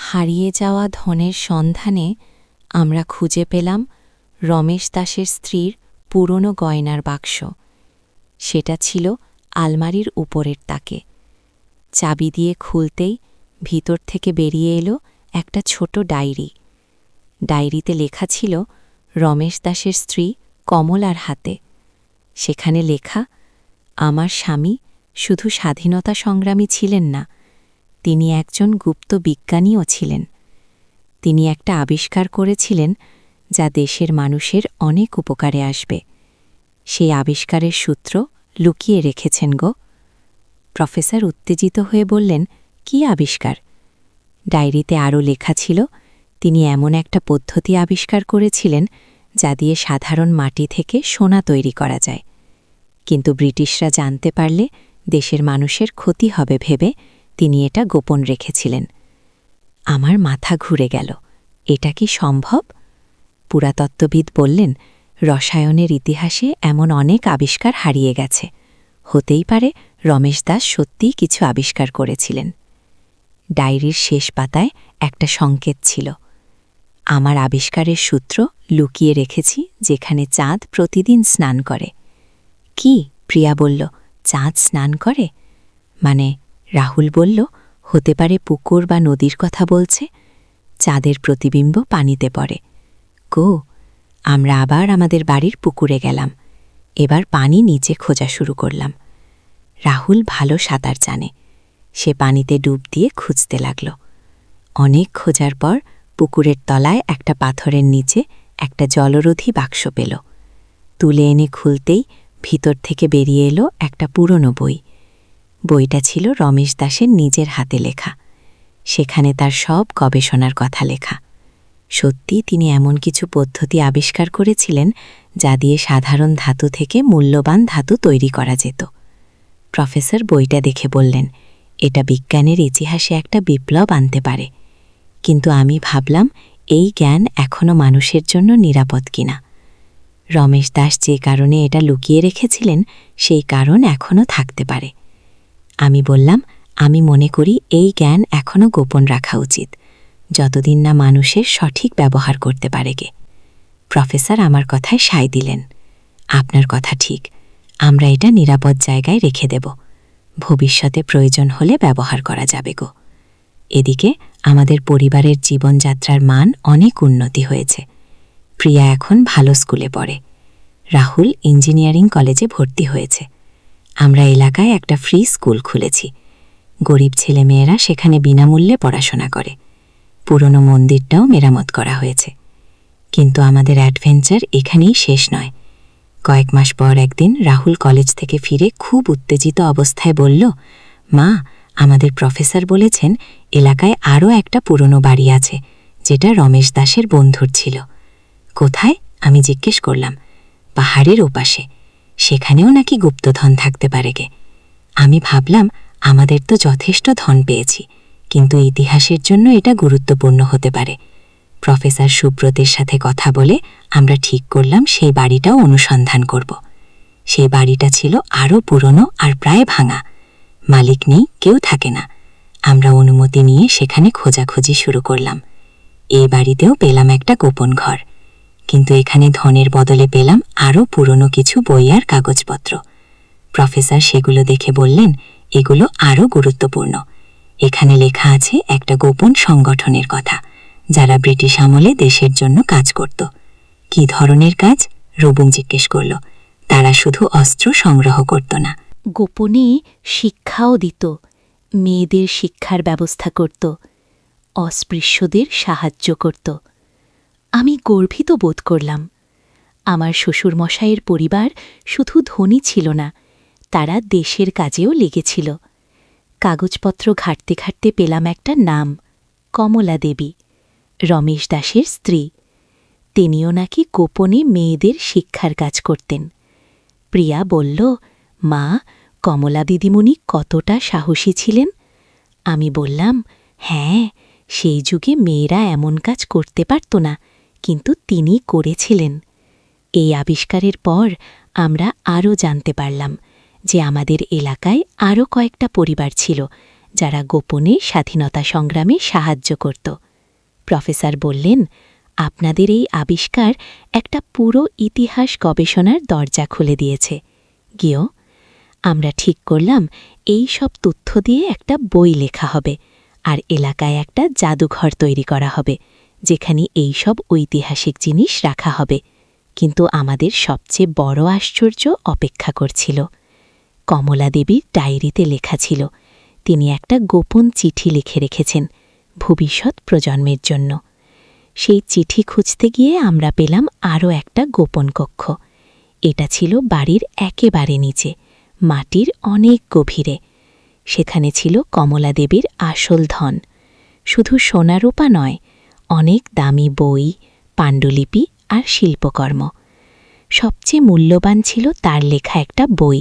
হারিয়ে যাওয়া ধনের সন্ধানে আমরা খুঁজে পেলাম রমেশ দাসের স্ত্রীর পুরনো গয়নার বাক্স। সেটা ছিল আলমারির উপরের তাকে। চাবি দিয়ে খুলতেই ভিতর থেকে বেরিয়ে এলো একটা ছোট ডায়েরি। ডায়েরিতে লেখা ছিল রমেশ দাসের স্ত্রী কমলার হাতে। সেখানে লেখা, আমার স্বামী শুধু স্বাধীনতা সংগ্রামী ছিলেন না, তিনি একজন গুপ্ত বিজ্ঞানীও ছিলেন। তিনি একটা আবিষ্কার করেছিলেন যা দেশের মানুষের অনেক উপকারে আসবে। সেই আবিষ্কারের সূত্র লুকিয়ে রেখেছেন গো। প্রফেসর উত্তেজিত হয়ে বললেন, কি আবিষ্কার? ডায়েরিতে আরও লেখা ছিল, তিনি এমন একটা পদ্ধতি আবিষ্কার করেছিলেন যা দিয়ে সাধারণ মাটি থেকে সোনা তৈরি করা যায়। কিন্তু ব্রিটিশরা জানতে পারলে দেশের মানুষের ক্ষতি হবে ভেবে তিনি এটা গোপন রেখেছিলেন। আমার মাথা ঘুরে গেল, এটা কি সম্ভব? পুরাতত্ত্ববিদ বললেন, রসায়নের ইতিহাসে এমন অনেক আবিষ্কার হারিয়ে গেছে, হতেই পারে রমেশ দাস সত্যিই কিছু আবিষ্কার করেছিলেন। ডায়েরির শেষ পাতায় একটা সংকেত ছিল, আমার আবিষ্কারের সূত্র লুকিয়ে রেখেছি যেখানে চাঁদ প্রতিদিন স্নান করে। কি? প্রিয়া বলল, চাঁদ স্নান করে? মানে? রাহুল বলল, হতে পারে পুকুর বা নদীর কথা বলছে। চাঁদের প্রতিবিম্ব পানিতে পড়ে। গো, আমরা আবার আমাদের বাড়ির পুকুরে গেলাম। এবার পানি নিচে খোঁজা শুরু করলাম। রাহুল ভালো সাঁতার জানে। সে পানিতে ডুব দিয়ে খুঁজতে লাগল। অনেক খোঁজার পর পুকুরের তলায় একটা পাথরের নিচে একটা জলরোধী বাক্স পেল। তুলে এনে খুলতেই ভিতর থেকে বেরিয়ে এলো একটা পুরনো বই। বইটা ছিল রমেশ দাসের নিজের হাতে লেখা। সেখানে তার সব গবেষণার কথা লেখা। সত্যি তিনি এমন কিছু পদ্ধতি আবিষ্কার করেছিলেন যা দিয়ে সাধারণ ধাতু থেকে মূল্যবান ধাতু তৈরি করা যেত। প্রফেসর বইটা দেখে বললেন, এটা বিজ্ঞানের ইতিহাসে একটা বিপ্লব আনতে পারে। কিন্তু আমি ভাবলাম, এই জ্ঞান এখনও মানুষের জন্য নিরাপদ কিনা। রমেশ দাস যে কারণে এটা লুকিয়ে রেখেছিলেন সেই কারণ এখনও থাকতে পারে। আমি বললাম, আমি মনে করি এই জ্ঞান এখনও গোপন রাখা উচিত, যতদিন না মানুষের সঠিক ব্যবহার করতে পারে গে। প্রফেসর আমার কথায় সায় দিলেন, আপনার কথা ঠিক, আমরা এটা নিরাপদ জায়গায় রেখে দেব, ভবিষ্যতে প্রয়োজন হলে ব্যবহার করা যাবে গো। এদিকে আমাদের পরিবারের জীবনযাত্রার মান অনেক উন্নতি হয়েছে। প্রিয়া এখন ভালো স্কুলে পড়ে। রাহুল ইঞ্জিনিয়ারিং কলেজে ভর্তি হয়েছে। আমরা এলাকায় একটা ফ্রি স্কুল খুলেছি। গরিব ছেলেমেয়েরা সেখানে বিনামূল্যে পড়াশোনা করে। পুরনো মন্দিরটাও মেরামত করা হয়েছে। কিন্তু আমাদের অ্যাডভেঞ্চার এখানেই শেষ নয়। কয়েক মাস পর একদিন রাহুল কলেজ থেকে ফিরে খুব উত্তেজিত অবস্থায় বলল, মা, আমাদের প্রফেসর বলেছেন এলাকায় আরও একটা পুরনো বাড়ি আছে যেটা রমেশ দাসের বন্ধুর ছিল। কোথায়? আমি জিজ্ঞেস করলাম। পাহাড়ের ওপাশে। সেখানেও নাকি গুপ্তধন থাকতে পারে গে। আমি ভাবলাম, আমাদের তো যথেষ্ট ধন পেয়েছি, কিন্তু ইতিহাসের জন্য এটা গুরুত্বপূর্ণ হতে পারে। প্রফেসর সুব্রতের সাথে কথা বলে আমরা ঠিক করলাম সেই বাড়িটাও অনুসন্ধান করব। সেই বাড়িটা ছিল আরও পুরনো আর প্রায় ভাঙা। মালিক নেই, কেউ থাকে না। আমরা অনুমতি নিয়ে সেখানে খোঁজাখুঁজি শুরু করলাম। এই বাড়িতেও পেলাম একটা গোপন ঘর, কিন্তু এখানে ধনের বদলে পেলাম আরও পুরনো কিছু বই আর কাগজপত্র। প্রফেসর সেগুলো দেখে বললেন, এগুলো আরও গুরুত্বপূর্ণ। এখানে লেখা আছে একটা গোপন সংগঠনের কথা, যারা ব্রিটিশ আমলে দেশের জন্য কাজ করত। কি ধরনের কাজ? রবুং জিজ্ঞেস করল। তারা শুধু অস্ত্র সংগ্রহ করত না, গোপনে শিক্ষাও দিত। মেয়েদের শিক্ষার ব্যবস্থা করত, অস্পৃশ্যদের সাহায্য করত। আমি গর্বিত বোধ করলাম। আমার শ্বশুরমশাইয়ের পরিবার শুধু ধনী ছিল না, তারা দেশের কাজেও লেগেছিল। কাগজপত্র ঘাঁটতে ঘাঁটতে পেলাম একটা নাম, কমলা দেবী, রমেশ দাসের স্ত্রী। তিনিও নাকি গোপনে মেয়েদের শিক্ষার কাজ করতেন। প্রিয়া বলল, মা, কমলা দিদিমণি কতটা সাহসী ছিলেন। আমি বললাম, হ্যাঁ, সেই যুগে মেয়েরা এমন কাজ করতে পারত না, কিন্তু তিনি করেছিলেন। এই আবিষ্কারের পর আমরা আরও জানতে পারলাম যে আমাদের এলাকায় আরও কয়েকটা পরিবার ছিল যারা গোপনে স্বাধীনতা সংগ্রামে সাহায্য করত। প্রফেসর বললেন, আপনাদের এই আবিষ্কার একটা পুরো ইতিহাস গবেষণার দরজা খুলে দিয়েছে। গিয়েও আমরা ঠিক করলাম এই সব তথ্য দিয়ে একটা বই লেখা হবে, আর এলাকায় একটা জাদুঘর তৈরি করা হবে, যেখানে এই সব ঐতিহাসিক জিনিস রাখা হবে। কিন্তু আমাদের সবচেয়ে বড় আশ্চর্য অপেক্ষা করছিল। কমলা দেবীর ডায়েরিতে লেখা ছিল, তিনি একটা গোপন চিঠি লিখে রেখেছেন ভবিষ্যৎ প্রজন্মের জন্য। সেই চিঠি খুঁজতে গিয়ে আমরা পেলাম আরও একটা গোপন কক্ষ। এটা ছিল বাড়ির একেবারে নিচে, মাটির অনেক গভীরে। সেখানে ছিল কমলা দেবীর আসল ধন, শুধু সোনারূপা নয়, অনেক দামি বই, পাণ্ডুলিপি আর শিল্পকর্ম। সবচেয়ে মূল্যবান ছিল তার লেখা একটা বই,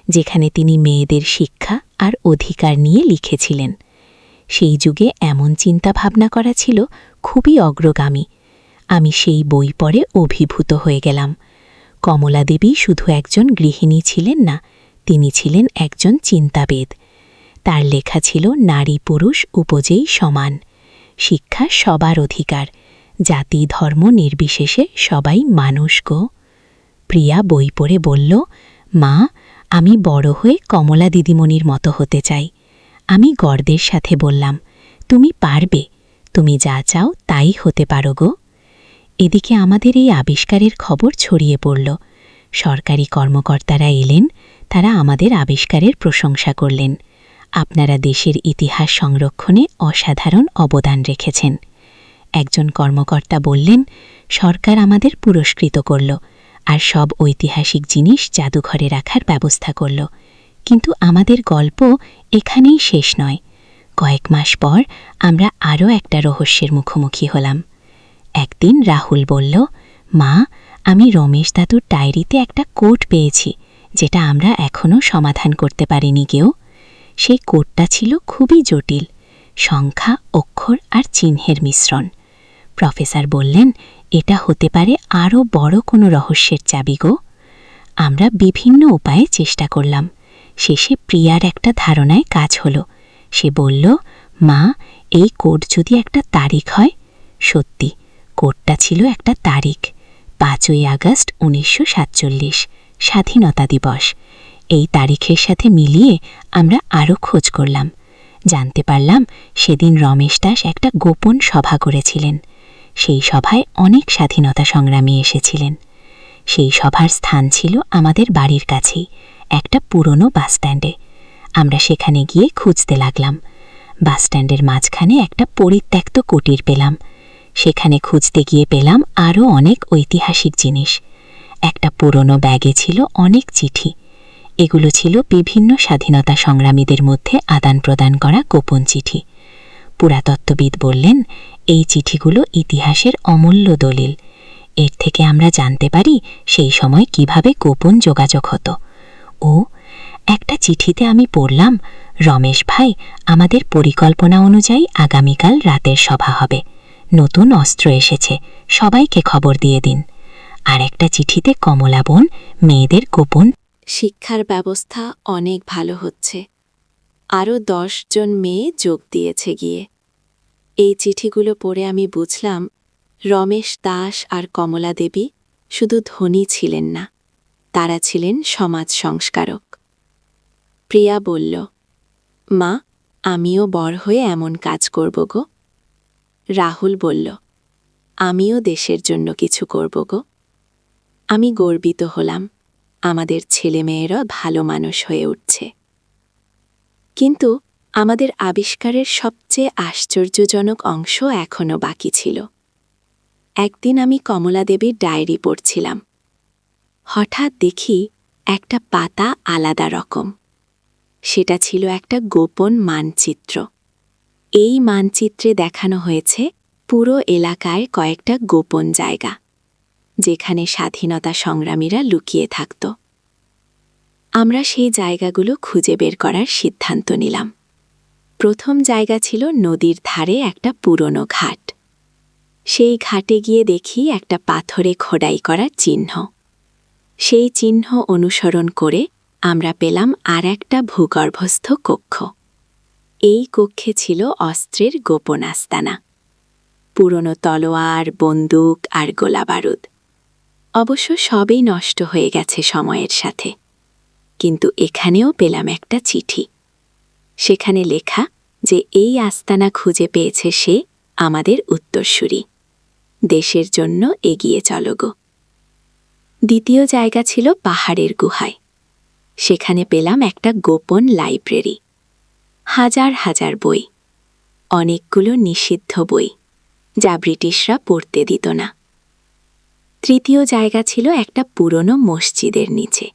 যেখানে তিনি মেয়েদের শিক্ষা আর অধিকার নিয়ে লিখেছিলেন। সেই যুগে এমন চিন্তাভাবনা করা ছিল খুবই অগ্রগামী। আমি সেই বই পড়ে অভিভূত হয়ে গেলাম। কমলা দেবী শুধু একজন গৃহিণী ছিলেন না, তিনি ছিলেন একজন চিন্তাবিদ। তার লেখা ছিল নারী পুরুষ উপজেই সমান, শিক্ষা সবার অধিকার, জাতি ধর্ম নির্বিশেষে সবাই মানুষ গো। প্রিয়া বই পড়ে বলল, মা, আমি বড় হয়ে কমলা দিদিমণির মতো হতে চাই। আমি গর্বের সাথে বললাম, তুমি পারবে, তুমি যা চাও তাই হতে পারো গো। এদিকে আমাদের এই আবিষ্কারের খবর ছড়িয়ে পড়ল। সরকারি কর্মকর্তারা এলেন, তারা আমাদের আবিষ্কারের প্রশংসা করলেন। আপনারা দেশের ইতিহাস সংরক্ষণে অসাধারণ অবদান রেখেছেন। একজন কর্মকর্তা বললেন, সরকার আমাদের পুরস্কৃত করল আর সব ঐতিহাসিক জিনিস জাদুঘরে রাখার ব্যবস্থা করল। কিন্তু আমাদের গল্প এখানেই শেষ নয়। কয়েক মাস পর আমরা আরও একটা রহস্যের মুখোমুখি হলাম। একদিন রাহুল বলল, মা, আমি রমেশ দাদুর ডায়েরিতে একটা কোড পেয়েছি, যেটা আমরা এখনও সমাধান করতে পারিনি কেউ। সেই কোডটা ছিল খুবই জটিল, সংখ্যা, অক্ষর আর চিহ্নের মিশ্রণ। প্রফেসর বললেন, এটা হতে পারে আরও বড় কোনো রহস্যের চাবি গো। আমরা বিভিন্ন উপায়ে চেষ্টা করলাম। শেষে প্রিয়ার একটা ধারণায় কাজ হলো। সে বলল, মা, এই কোড যদি একটা তারিখ হয়। সত্যি, কোডটা ছিল একটা তারিখ, 5ই আগস্ট 1947, স্বাধীনতা দিবস। এই তারিখের সাথে মিলিয়ে আমরা আরও খোঁজ করলাম। জানতে পারলাম সেদিন রমেশ দাস একটা গোপন সভা করেছিলেন। সেই সভায় অনেক স্বাধীনতা সংগ্রামী এসেছিলেন। সেই সভার স্থান ছিল আমাদের বাড়ির কাছেই, একটা পুরনো বাসস্ট্যান্ডে। আমরা সেখানে গিয়ে খুঁজতে লাগলাম। বাসস্ট্যান্ডের মাঝখানে একটা পরিত্যক্ত কুটির পেলাম। সেখানে খুঁজতে গিয়ে পেলাম আরও অনেক ঐতিহাসিক জিনিস। একটা পুরনো ব্যাগে ছিল অনেক চিঠি। এগুলো ছিল বিভিন্ন স্বাধীনতা সংগ্রামীদের মধ্যে আদান প্রদান করা গোপন চিঠি। পুরাতত্ত্ববিদ বললেন, এই চিঠিগুলো ইতিহাসের অমূল্য দলিল। এর থেকে আমরা জানতে পারি সেই সময় কিভাবে গোপন যোগাযোগ হতো। ও একটা চিঠিতে আমি পড়লাম, রমেশ ভাই, আমাদের পরিকল্পনা অনুযায়ী আগামীকাল রাতের সভা হবে। নতুন অস্ত্র এসেছে, সবাইকে খবর দিয়ে দিন। আর একটা চিঠিতে কমলা বোন মেয়েদের গোপন শিক্ষার ব্যবস্থা অনেক ভালো হচ্ছে, আরও 10 জন মেয়ে যোগ দিয়েছে গিয়ে। এই চিঠিগুলো পড়ে আমি বুঝলাম, রমেশ দাস আর কমলা দেবী শুধু ধনী ছিলেন না, তারা ছিলেন সমাজ সংস্কারক। প্রিয়া বলল, মা, আমিও বড় হয়ে এমন কাজ করব গো। রাহুল বলল, আমিও দেশের জন্য কিছু করব গো। আমি গর্বিত হলাম, আমাদের ছেলেমেয়েরা ভালো মানুষ হয়ে উঠছে। কিন্তু আমাদের আবিষ্কারের সবচেয়ে আশ্চর্যজনক অংশ এখনও বাকি ছিল। একদিন আমি কমলা দেবীর ডায়েরি পড়ছিলাম। হঠাৎ দেখি একটা পাতা আলাদা রকম। সেটা ছিল একটা গোপন মানচিত্র। এই মানচিত্রে দেখানো হয়েছে পুরো এলাকায় কয়েকটা গোপন জায়গা, যেখানে স্বাধীনতা সংগ্রামীরা লুকিয়ে থাকত। আমরা সেই জায়গাগুলো খুঁজে বের করার সিদ্ধান্ত নিলাম। প্রথম জায়গা ছিল নদীর ধারে একটা পুরনো ঘাট। সেই ঘাটে গিয়ে দেখি একটা পাথরে খোদাই করা চিহ্ন। সেই চিহ্ন অনুসরণ করে আমরা পেলাম আর একটা ভূগর্ভস্থ কক্ষ। এই কক্ষে ছিল অস্ত্রের গোপন আস্তানা, পুরনো তলোয়ার, বন্দুক আর গোলাবারুদ। অবশ্য সবই নষ্ট হয়ে গেছে সময়ের সাথে, কিন্তু এখানেও পেলাম একটা চিঠি। সেখানে লেখা যে এই আস্তানা খুঁজে পেয়েছে সে, আমাদের উত্তরসূরি। দেশের জন্য এগিয়ে চলো গো। দ্বিতীয় জায়গা ছিল পাহাড়ের গুহায়। সেখানে পেলাম একটা গোপন লাইব্রেরি, হাজার হাজার বই, অনেকগুলো নিষিদ্ধ বই যা ব্রিটিশরা পড়তে দিত না। তৃতীয় জায়গা ছিল একটা পুরনো মসজিদের নিচে।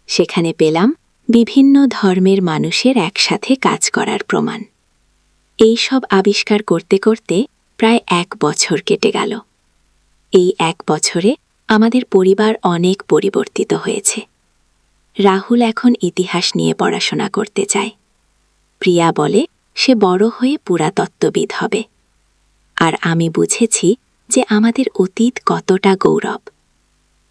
সেখানে পেলাম বিভিন্ন ধর্মের মানুষের একসাথে কাজ করার প্রমাণ। এই সব আবিষ্কার করতে করতে প্রায় 1 বছর কেটে গেল। এই 1 বছরে আমাদের পরিবার অনেক পরিবর্তিত হয়েছে। রাহুল এখন ইতিহাস নিয়ে পড়াশোনা করতে চায়। প্রিয়া বলে সে বড় হয়ে পুরাতত্ত্ববিদ হবে। আর আমি বুঝেছি যে আমাদের অতীত কতটা গৌরব।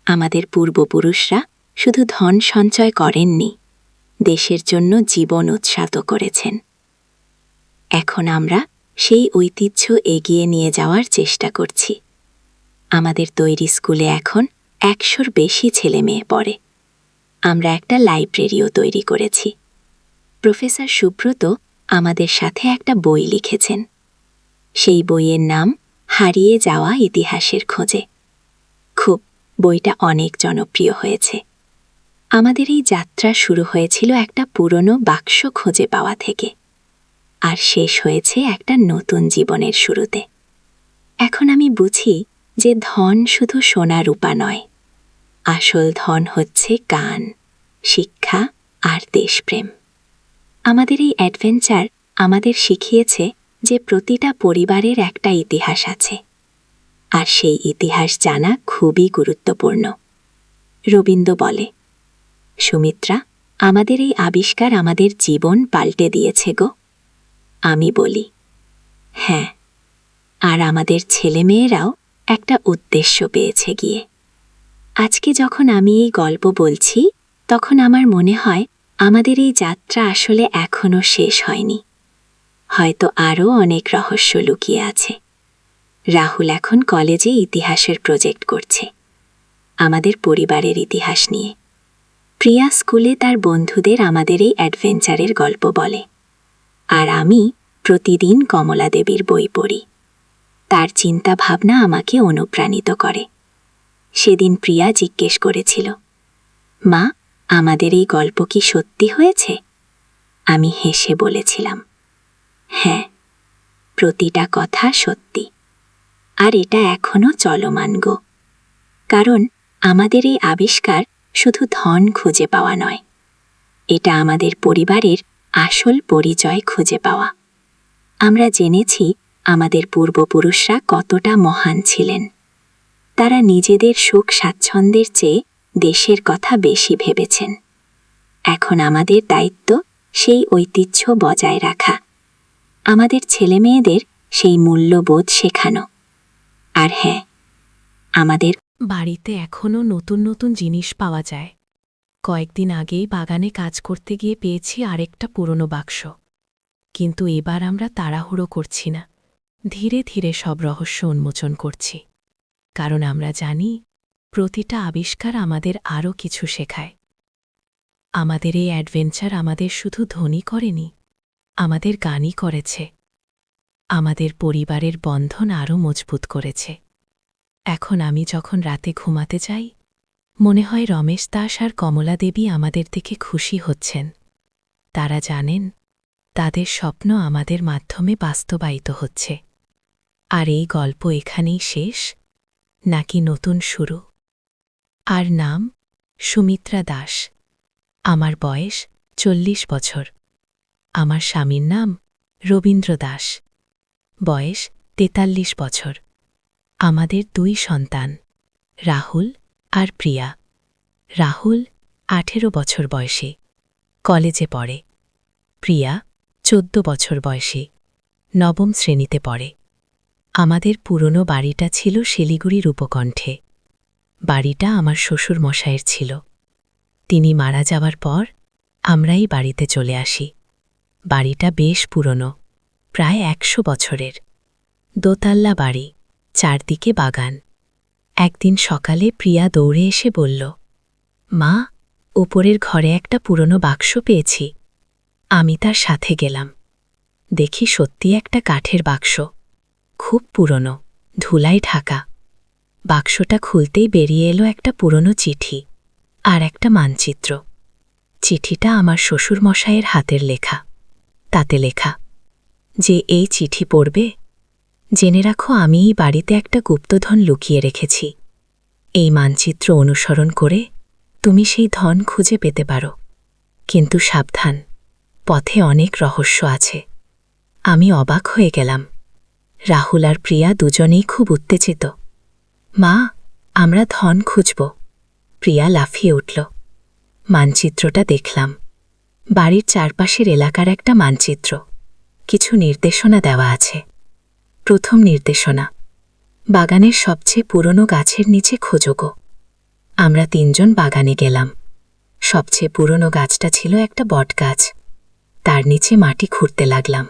আমাদের পূর্বপুরুষরা শুধু ধন সঞ্চয় করেননি, দেশের জন্য জীবন উৎসর্গ করেছেন। এখন আমরা সেই ঐতিহ্য এগিয়ে নিয়ে যাওয়ার চেষ্টা করছি। আমাদের তৈরি স্কুলে এখন 100-র বেশি ছেলে মেয়ে পড়ে। আমরা একটা লাইব্রেরিও তৈরি করেছি। প্রফেসর সুব্রত আমাদের সাথে একটা বই লিখেছেন। সেই বইয়ের নাম হারিয়ে যাওয়া ইতিহাসের খোঁজে। বইটা অনেক জনপ্রিয় হয়েছে। আমাদের এই যাত্রা শুরু হয়েছিল একটা পুরনো বাক্স খুঁজে পাওয়া থেকে, আর শেষ হয়েছে একটা নতুন জীবনের শুরুতে। এখন আমি বুঝি যে ধন শুধু সোনা রূপা নয়, আসল ধন হচ্ছে গান, শিক্ষা আর দেশপ্রেম। আমাদের এই অ্যাডভেঞ্চার আমাদের শিখিয়েছে যে প্রতিটা পরিবারের একটা ইতিহাস আছে, আর সেই ইতিহাস জানা খুবই গুরুত্বপূর্ণ। রবীন্দ্র বলে, সুমিত্রা, আমাদের এই আবিষ্কার আমাদের জীবন পাল্টে দিয়েছে গো। আমি বলি, হ্যাঁ, আর আমাদের ছেলেমেয়েরাও একটা উদ্দেশ্য পেয়েছে গিয়ে। আজকে যখন আমি এই গল্প বলছি, তখন আমার মনে হয় আমাদের এই যাত্রা আসলে এখনও শেষ হয়নি। হয়তো আরও অনেক রহস্য লুকিয়ে আছে। রাহুল এখন কলেজে ইতিহাসের প্রজেক্ট করছে, আমাদের পরিবারের ইতিহাস নিয়ে। প্রিয়া স্কুলে তার বন্ধুদের আমাদের এই অ্যাডভেঞ্চারের গল্প বলে, আর আমি প্রতিদিন কমলা দেবীর বই পড়ি। তার চিন্তা ভাবনা আমাকে অনুপ্রাণিত করে। সেদিন প্রিয়া জিজ্ঞেস করেছিল, মা, আমাদের এই গল্প কি সত্যি হয়েছে? আমি হেসে বলেছিলাম, হ্যাঁ, প্রতিটা কথা সত্যি। আর এটা এখনও চলমান গো। কারণ আমাদের এই আবিষ্কার শুধু ধন খুঁজে পাওয়া নয়, এটা আমাদের পরিবারের আসল পরিচয় খুঁজে পাওয়া। আমরা জেনেছি আমাদের পূর্বপুরুষরা কতটা মহান ছিলেন। তারা নিজেদের সুখ স্বাচ্ছন্দ্যের চেয়ে দেশের কথা বেশি ভেবেছেন। এখন আমাদের দায়িত্ব সেই ঐতিহ্য বজায় রাখা, আমাদের ছেলেমেয়েদের সেই মূল্যবোধ শেখানো। আর হ্যাঁ, আমাদের বাড়িতে এখনও নতুন নতুন জিনিস পাওয়া যায়। কয়েকদিন আগেই বাগানে কাজ করতে গিয়ে পেয়েছি আরেকটা পুরনো বাক্স। কিন্তু এবার আমরা তাড়াহুড়ো করছি না, ধীরে ধীরে সব রহস্য উন্মোচন করছি। কারণ আমরা জানি প্রতিটা আবিষ্কার আমাদের আরও কিছু শেখায়। আমাদের এই অ্যাডভেঞ্চার আমাদের শুধু ধনী করেনি, আমাদের গানই করেছে। আমাদের পরিবারের বন্ধন আরও মজবুত করেছে। এখন আমি যখন রাতে ঘুমাতে যাই, মনে হয় রমেশ দাস আর কমলা দেবী আমাদের দেখে খুশি হচ্ছেন। তারা জানেন তাদের স্বপ্ন আমাদের মাধ্যমে বাস্তবায়িত হচ্ছে। আর এই গল্প এখানেই শেষ, নাকি নতুন শুরু? আর নাম সুমিত্রা দাস। আমার বয়স 40 বছর। আমার স্বামীর নাম রবীন্দ্র দাস, বয়স 43 বছর। আমাদের 2 সন্তান, রাহুল আর প্রিয়া। রাহুল 18 বছর বয়সী, কলেজে পড়ে। প্রিয়া 14 বছর বয়সী, 9ম শ্রেণীতে পড়ে। আমাদের পুরনো বাড়িটা ছিল শিলিগুড়ির উপকণ্ঠে। বাড়িটা আমার শ্বশুর মশায়ের ছিল। তিনি মারা যাওয়ার পর আমরা এই বাড়িতে চলে আসি। বাড়িটা বেশ পুরনো, প্রায় ১০০ বছরের। দোতলা বাড়ি, চারদিকে বাগান। একদিন সকালে প্রিয়া দৌড়ে এসে বলল, মা, উপরের ঘরে একটা পুরনো বাক্স পেয়েছি। আমি তার সাথে গেলাম। দেখি সত্যি একটা কাঠের বাক্স, খুব পুরনো, ধুলায় ঢাকা। বাক্সটা খুলতেই বেরিয়ে এলো একটা পুরনো চিঠি আর একটা মানচিত্র। চিঠিটা আমার শ্বশুরমশাইয়ের হাতের লেখা। তাতে লেখা, যে এই চিঠি পড়বে, জেনে রাখো আমি এই বাড়িতে একটা গুপ্তধন লুকিয়ে রেখেছি। এই মানচিত্র অনুসরণ করে তুমি সেই ধন খুঁজে পেতে পারো, কিন্তু সাবধান, পথে অনেক রহস্য আছে। আমি অবাক হয়ে গেলাম। রাহুল আর প্রিয়া দুজনেই খুব উত্তেজিত। মা, আমরা ধন খুঁজব। প্রিয়া লাফিয়ে উঠল। মানচিত্রটা দেখলাম। বাড়ির চারপাশের এলাকার একটা মানচিত্র। কিছু নির্দেশনা দেওয়া আছে। প্রথম নির্দেশনা, বাগানের সবচেয়ে পুরনো গাছের নিচে খোঁজো গো। আমরা ৩ জন বাগানে গেলাম। সবচেয়ে পুরনো গাছটা ছিল একটা বটগাছ। তার নিচে মাটি খুঁড়তে লাগলাম।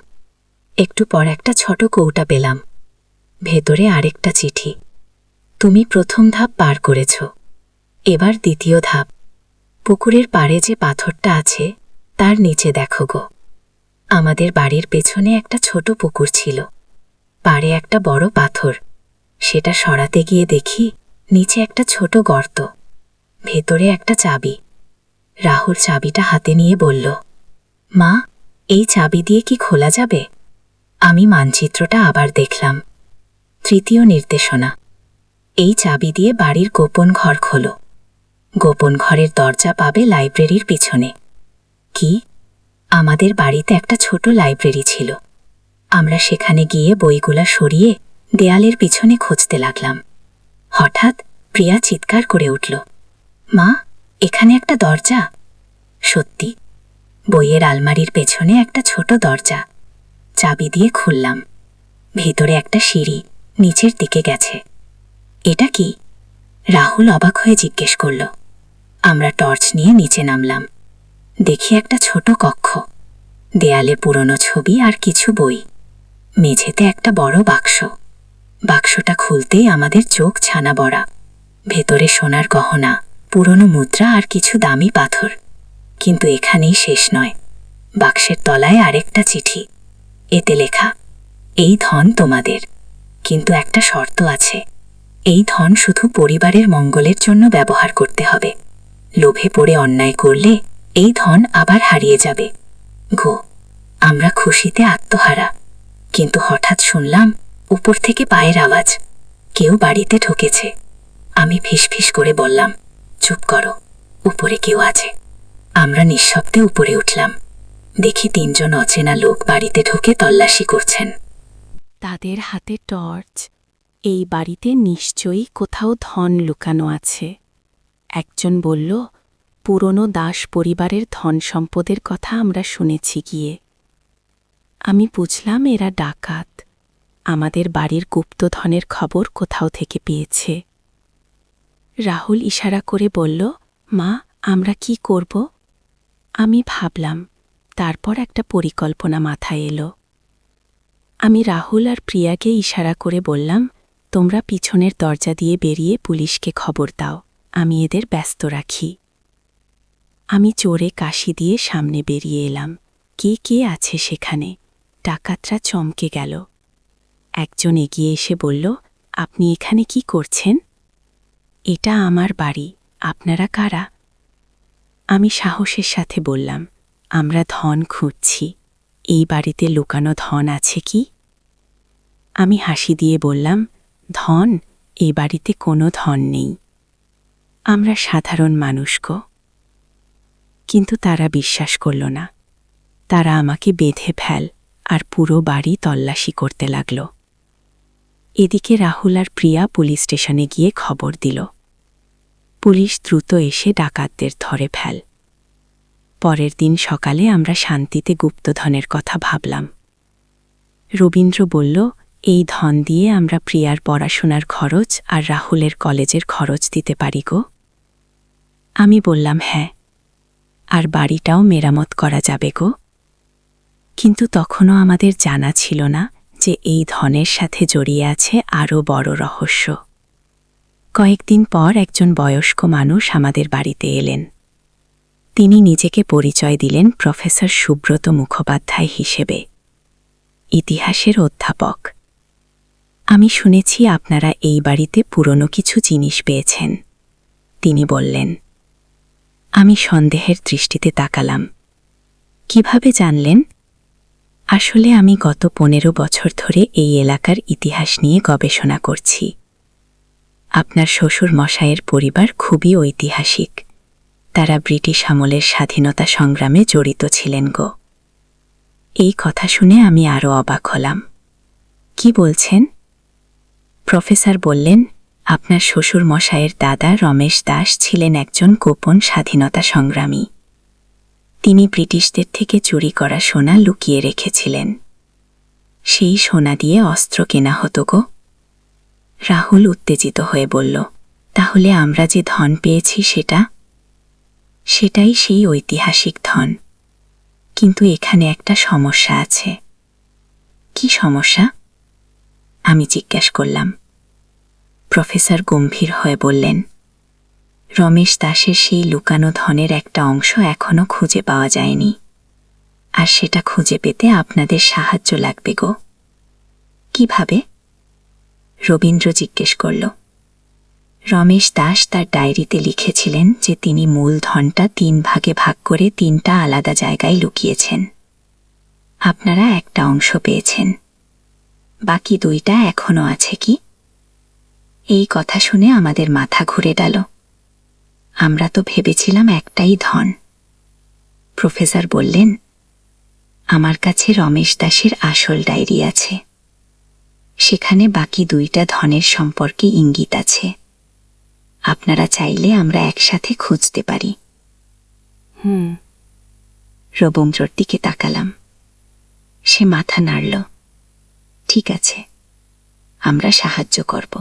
একটু পর একটা ছোট কৌটা পেলাম, ভেতরে আরেকটা চিঠি। তুমি প্রথম ধাপ পার করেছ, এবার দ্বিতীয় ধাপ। পুকুরের পাড়ে যে পাথরটা আছে তার নিচে দেখো গো। আমাদের বাড়ির পেছনে একটা ছোট পুকুর ছিল, পাড়ে একটা বড় পাথর। সেটা সরাতে গিয়ে দেখি নিচে একটা ছোট গর্ত, ভেতরে একটা চাবি। রাহুল চাবিটা হাতে নিয়ে বলল, মা, এই চাবি দিয়ে কি খোলা যাবে? আমি মানচিত্রটা আবার দেখলাম। তৃতীয় নির্দেশনা, এই চাবি দিয়ে বাড়ির গোপন ঘর খোলো। গোপন ঘরের দরজা পাবে লাইব্রেরির পিছনে। কি? আমাদের বাড়িতে একটা ছোট লাইব্রেরি ছিল। আমরা সেখানে গিয়ে বইগুলা সরিয়ে দেয়ালের পিছনে খুঁজতে লাগলাম। হঠাৎ প্রিয়া চিৎকার করে উঠল, মা, এখানে একটা দরজা। সত্যি, বইয়ের আলমারির পেছনে একটা ছোট দরজা। চাবি দিয়ে খুললাম। ভেতরে একটা সিঁড়ি নিচের দিকে গেছে। এটা কি? রাহুল অবাক হয়ে জিজ্ঞেস করল। আমরা টর্চ নিয়ে নিচে নামলাম। দেখি একটা ছোট কক্ষ, দেয়ালে পুরনো ছবি আর কিছু বই। মেঝেতে একটা বড় বাক্স। বাক্সটা খুলতেই আমাদের চোখ ছানা বড়া। ভেতরে সোনার গহনা, পুরনো মুদ্রা আর কিছু দামি পাথর। কিন্তু এখানেই শেষ নয়। বাক্সের তলায় আরেকটা চিঠি। এতে লেখা, এই ধন তোমাদের, কিন্তু একটা শর্ত আছে। এই ধন শুধু পরিবারের মঙ্গলের জন্য ব্যবহার করতে হবে। লোভে পড়ে অন্যায় করলে এই ধন আবার হারিয়ে যাবে গো। আমরা খুশিতে আত্মহারা। কিন্তু হঠাৎ শুনলাম উপর থেকে পায়ের আওয়াজ। কেউ বাড়িতে ঢুকেছে। আমি ফিসফিস করে বললাম, চুপ করো, উপরে কেউ আছে। আমরা নিঃশব্দে উপরে উঠলাম। দেখি ৩ জন অচেনা লোক বাড়িতে ঢুকে তল্লাশি করছেন। তাদের হাতে টর্চ। এই বাড়িতে নিশ্চয়ই কোথাও ধন লুকানো আছে। একজন বলল, পুরনো দাস পরিবারের ধন সম্পদের কথা আমরা শুনেছি গিয়ে। আমি বুঝলাম এরা ডাকাত। আমাদের বাড়ির গুপ্তধনের খবর কোথাও থেকে পেয়েছে। রাহুল ইশারা করে বলল, মা, আমরা কি করব? আমি ভাবলাম, তারপর একটা পরিকল্পনা মাথায় এলো। আমি রাহুল আর প্রিয়াকে ইশারা করে বললাম, তোমরা পিছনের দরজা দিয়ে বেরিয়ে পুলিশকে খবর দাও, আমি এদের ব্যস্ত রাখি। আমি জোরে কাশি দিয়ে সামনে বেরিয়ে এলাম। কে কে আছে সেখানে? ডাকাতরা চমকে গেল। একজন এগিয়ে এসে বলল, আপনি এখানে কি করছেন? এটা আমার বাড়ি, আপনারা কারা? আমি সাহসের সাথে বললাম, আমরা ধন খুঁজছি। এই বাড়িতে লুকানো ধন আছে কি? আমি হাসি দিয়ে বললাম, ধন? এই বাড়িতে কোনো ধন নেই। আমরা সাধারণ মানুষ গো। কিন্তু তারা বিশ্বাস করল না। তারা আমাকে বেঁধে ফেল আর পুরো বাড়ি তল্লাশি করতে লাগল। এদিকে রাহুল আর প্রিয়া পুলিশ স্টেশনে গিয়ে খবর দিল। পুলিশ দ্রুত এসে ডাকাতদের ধরে ফেল। পরের দিন সকালে আমরা শান্তিতে গুপ্তধনের কথা ভাবলাম। রবীন্দ্র বলল, এই ধন দিয়ে আমরা প্রিয়ার পড়াশোনার খরচ আর রাহুলের কলেজের খরচ দিতে পারি গো। আমি বললাম, হ্যাঁ, আর বাড়িটাও মেরামত করা যাবে গো। কিন্তু তখনও আমাদের জানা ছিল না যে এই ধনের সাথে জড়িয়ে আছে আরও বড় রহস্য। কয়েকদিন পর একজন বয়স্ক মানুষ আমাদের বাড়িতে এলেন। তিনি নিজেকে পরিচয় দিলেন প্রফেসর সুব্রত মুখোপাধ্যায় হিসেবে, ইতিহাসের অধ্যাপক। আমি শুনেছি আপনারা এই বাড়িতে পুরনো কিছু জিনিস পেয়েছেন, তিনি বললেন। আমি সন্দেহের দৃষ্টিতে তাকালাম। কিভাবে জানলেন? আসলে আমি গত 15 বছর ধরে এই এলাকার ইতিহাস নিয়ে গবেষণা করছি। আপনার শ্বশুর মশাইয়ের পরিবার খুবই ঐতিহাসিক। তারা ব্রিটিশ আমলের স্বাধীনতা সংগ্রামে জড়িত ছিলেন গো। এই কথা শুনে আমি আরও অবাক হলাম। কি বলছেন? প্রফেসর বললেন, আপনার শ্বশুর মশাইয়ের দাদা রমেশ দাস ছিলেন একজন গোপন স্বাধীনতা সংগ্রামী। তিনি ব্রিটিশদের থেকে চুরি করা সোনা লুকিয়ে রেখেছিলেন। সেই সোনা দিয়ে অস্ত্র কেনা হতো গো। রাহুল উত্তেজিত হয়ে বলল, তাহলে আমরা যে ধন পেয়েছি সেটাই সেই ঐতিহাসিক ধন। কিন্তু এখানে একটা সমস্যা আছে। কি সমস্যা? আমি জিজ্ঞাসা করলাম। প্রফেসর গম্ভীর হয়ে বললেন, রমেশ দাসের সেই লুকানো ধনের একটা অংশ এখনো খুঁজে পাওয়া যায়নি, আর সেটা খুঁজে পেতে আপনাদের সাহায্য লাগবে গো। কিভাবে? রবীন্দ্র জিজ্ঞেস করল। রমেশ দাস তার ডায়েরিতে লিখেছিলেন যে তিনি মূল ধনটা 3 ভাগে ভাগ করে 3টা আলাদা জায়গায় লুকিয়েছেন। আপনারা একটা অংশ পেয়েছেন, বাকি 2টা এখনো আছে কি? এই কথা শুনে আমাদের মাথা ঘুরে গেল। আমরা তো ভেবেছিলাম একটাই ধন। প্রফেসর বললেন, আমার কাছে রমেশ দাসের আসল ডায়েরি আছে। সেখানে বাকি 2টা ধনের সম্পর্কে ইঙ্গিত আছে। আপনারা চাইলে আমরা একসাথে খুঁজতে পারি। রবীন্দ্রর দিকে তাকালাম। সে মাথা নাড়ল। ঠিক আছে, আমরা সাহায্য করব।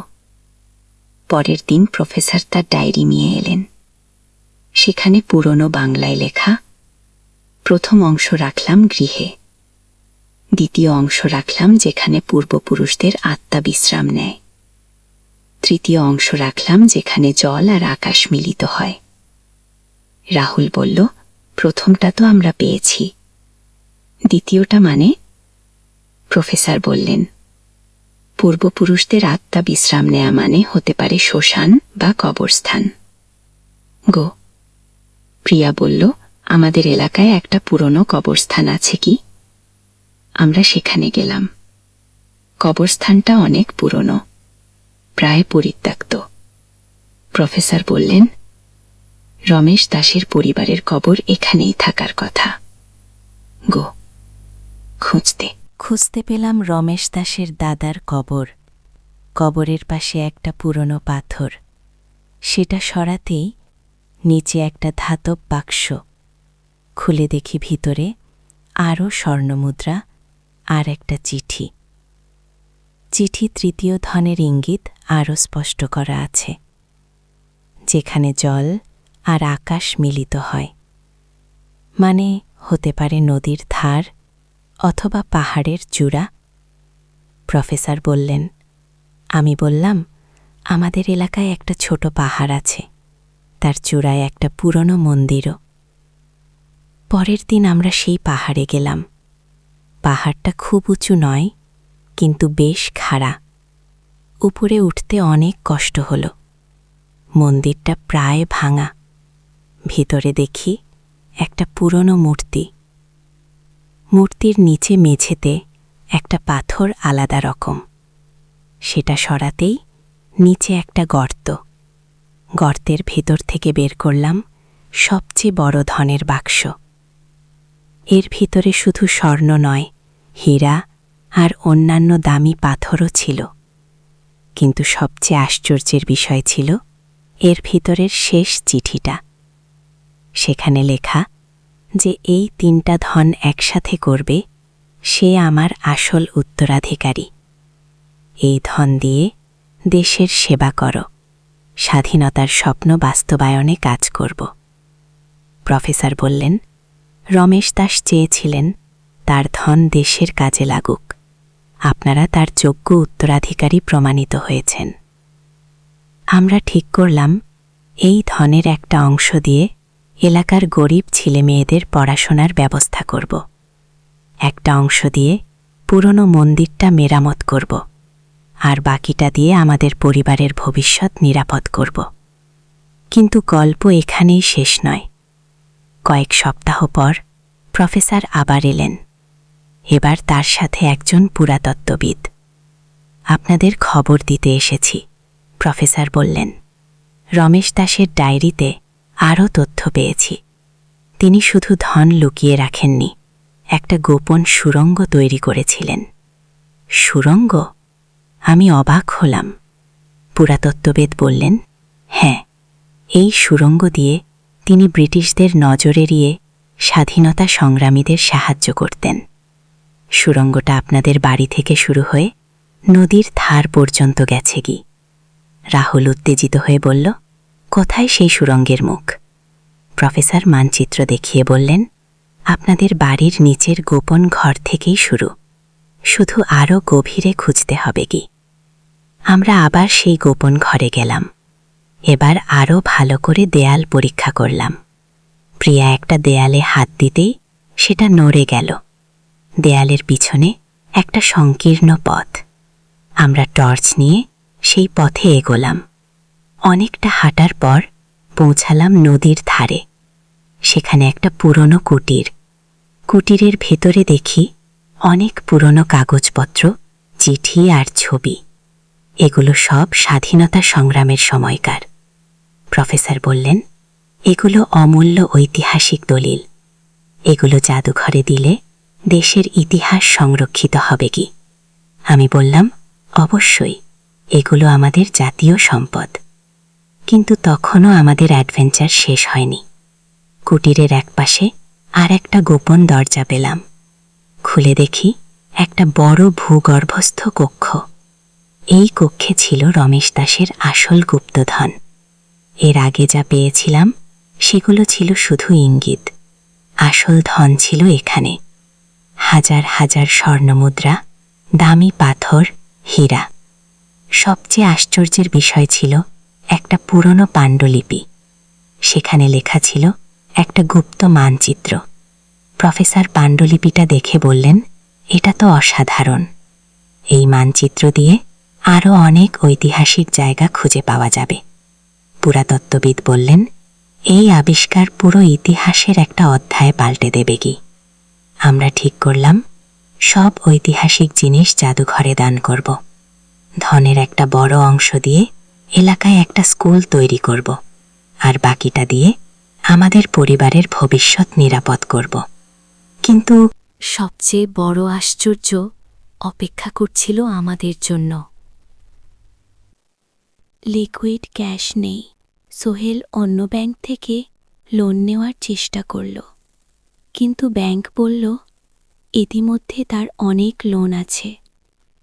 পরের দিন প্রফেসর তার ডায়েরি নিয়ে এলেন। সেখানে পুরনো বাংলায় লেখা, প্রথম অংশ রাখলাম গৃহে, দ্বিতীয় অংশ রাখলাম যেখানে পূর্বপুরুষদের আত্মা বিশ্রাম নেয়, তৃতীয় অংশ রাখলাম যেখানে জল আর আকাশ মিলিত হয়। রাহুল বলল, প্রথমটা তো আমরা পেয়েছি, দ্বিতীয়টা মানে? প্রফেসর বললেন, পূর্বপুরুষদের আত্মা বিশ্রাম নেয়া মানে হতে পারে শ্মশান বা কবরস্থান গো। প্রিয়া বলল, আমাদের এলাকায় একটা পুরনো কবরস্থান আছে কি? আমরা সেখানে গেলাম। কবরস্থানটা অনেক পুরনো, প্রায় পরিত্যক্ত। প্রফেসর বললেন, রমেশ দাসের পরিবারের কবর এখানেই থাকার কথা গো। খুঁজতে পেলাম রমেশ দাসের দাদার কবর। কবরের পাশে একটা পুরনো পাথর। সেটা সরাতেই নিচে একটা ধাতব বাক্স। খুলে দেখি ভিতরে আরও স্বর্ণমুদ্রা আর একটা চিঠি। চিঠি তৃতীয় ধনের ইঙ্গিত আরও স্পষ্ট করা আছে, যেখানে জল আর আকাশ মিলিত হয়। মানে হতে পারে নদীর ধার অথবা পাহাড়ের চূড়া। প্রফেসর বললেন। আমি বললাম, আমাদের এলাকায় একটা ছোট পাহাড় আছে, তার চূড়ায় একটা পুরনো মন্দিরও। পরের দিন আমরা সেই পাহাড়ে গেলাম। পাহাড়টা খুব উঁচু নয়, কিন্তু বেশ খাড়া। উপরে উঠতে অনেক কষ্ট হল। মন্দিরটা প্রায় ভাঙা। ভিতরে দেখি একটা পুরনো মূর্তি। মূর্তির নিচে মেঝেতে একটা পাথর আলাদা রকম। সেটা সরাতেই নিচে একটা গর্ত। গর্তের ভেতর থেকে বের করলাম সবচেয়ে বড় ধনের বাক্স। এর ভিতরে শুধু স্বর্ণ নয়, হীরা আর অন্যান্য দামি পাথরও ছিল। কিন্তু সবচেয়ে আশ্চর্যের বিষয় ছিল এর ভিতরের শেষ চিঠিটা। সেখানে লেখা যে এই 3টা ধন একসাথে করবে, সে আমার আসল উত্তরাধিকারী। এই ধন দিয়ে দেশের সেবা করো, স্বাধীনতার স্বপ্ন বাস্তবায়নে কাজ করব। প্রফেসর বললেন, রমেশ দাস চেয়েছিলেন তার ধন দেশের কাজে লাগুক। আপনারা তার যোগ্য উত্তরাধিকারী প্রমাণিত হয়েছেন। আমরা ঠিক করলাম এই ধনের একটা অংশ দিয়ে এলাকার গরিব ছেলেমেয়েদের পড়াশোনার ব্যবস্থা করব। একটা অংশ দিয়ে পুরনো মন্দিরটা মেরামত করব, আর বাকিটা দিয়ে আমাদের পরিবারের ভবিষ্যৎ নিরাপদ করব। কিন্তু গল্প এখানেই শেষ নয়। কয়েক সপ্তাহ পর প্রফেসর আবার এলেন। এবার তার সাথে একজন পুরাতত্ত্ববিদ। আপনাদের খবর দিতে এসেছি, প্রফেসর বললেন। রমেশ দাসের ডায়েরিতে আরও তথ্য পেয়েছি। তিনি শুধু ধন লুকিয়ে রাখেননি, একটা গোপন সুড়ঙ্গ তৈরি করেছিলেন। সুড়ঙ্গ? আমি অবাক হলাম। পুরাতত্ত্ববিদ বললেন, হ্যাঁ, এই সুড়ঙ্গ দিয়ে তিনি ব্রিটিশদের নজর এড়িয়ে স্বাধীনতা সংগ্রামীদের সাহায্য করতেন। সুড়ঙ্গটা আপনাদের বাড়ি থেকে শুরু হয়ে নদীর ধার পর্যন্ত গেছে কি? রাহুল উত্তেজিত হয়ে বলল, কোথায় সেই সুড়ঙ্গের মুখ? প্রফেসর মানচিত্র দেখিয়ে বললেন, আপনাদের বাড়ির নিচের গোপন ঘর থেকেই শুরু, শুধু আরও গভীরে খুঁজতে হবে কি। আমরা আবার সেই গোপন ঘরে গেলাম। এবার আরও ভালো করে দেয়াল পরীক্ষা করলাম। প্রিয়া একটা দেয়ালে হাত দিতেই সেটা নড়ে গেল। দেয়ালের পিছনে একটা সংকীর্ণ পথ। আমরা টর্চ নিয়ে সেই পথে এগোলাম। অনেকটা হাঁটার পর পৌঁছালাম নদীর ধারে। সেখানে একটা পুরনো কুটির। কুটিরের ভেতরে দেখি অনেক পুরনো কাগজপত্র, চিঠি আর ছবি। এগুলো সব স্বাধীনতা সংগ্রামের সময়কার। প্রফেসর বললেন, এগুলো অমূল্য ঐতিহাসিক দলিল। এগুলো জাদুঘরে দিলে দেশের ইতিহাস সংরক্ষিত হবে কি? আমি বললাম, অবশ্যই, এগুলো আমাদের জাতীয় সম্পদ। কিন্তু তখনও আমাদের অ্যাডভেঞ্চার শেষ হয়নি। কুটিরের একপাশে আর একটা গোপন দরজা পেলাম। খুলে দেখি একটা বড় ভূগর্ভস্থ কক্ষ। এই কক্ষে ছিল রমেশ দাসের আসল গুপ্তধন। এর আগে যা পেয়েছিলাম সেগুলো ছিল শুধু ইঙ্গিত। আসল ধন ছিল এখানে। হাজার হাজার স্বর্ণমুদ্রা, দামি পাথর, হীরা। সবচেয়ে আশ্চর্যের বিষয় ছিল একটা পুরনো পাণ্ডুলিপি। সেখানে লেখা ছিল একটা গুপ্ত মানচিত্র। প্রফেসর পাণ্ডুলিপিটা দেখে বললেন, এটা তো অসাধারণ। এই মানচিত্র দিয়ে আরও অনেক ঐতিহাসিক জায়গা খুঁজে পাওয়া যাবে। পুরাতত্ত্ববিদ বললেন, এই আবিষ্কার পুরো ইতিহাসের একটা অধ্যায় পাল্টে দেবে কি। আমরা ঠিক করলাম সব ঐতিহাসিক জিনিস জাদুঘরে দান করব। ধনের একটা বড় অংশ দিয়ে এলাকায় একটা স্কুল তৈরি করব, আর বাকিটা দিয়ে আমাদের পরিবারের ভবিষ্যৎ নিরাপদ করব। কিন্তু সবচেয়ে বড় আশ্চর্য অপেক্ষা করছিল আমাদের জন্য। লিকুইড ক্যাশ নেই। সোহেল অন্য ব্যাংক থেকে লোন নেওয়ার চেষ্টা করল, কিন্তু ব্যাংক বলল ইতিমধ্যে তার অনেক লোন আছে,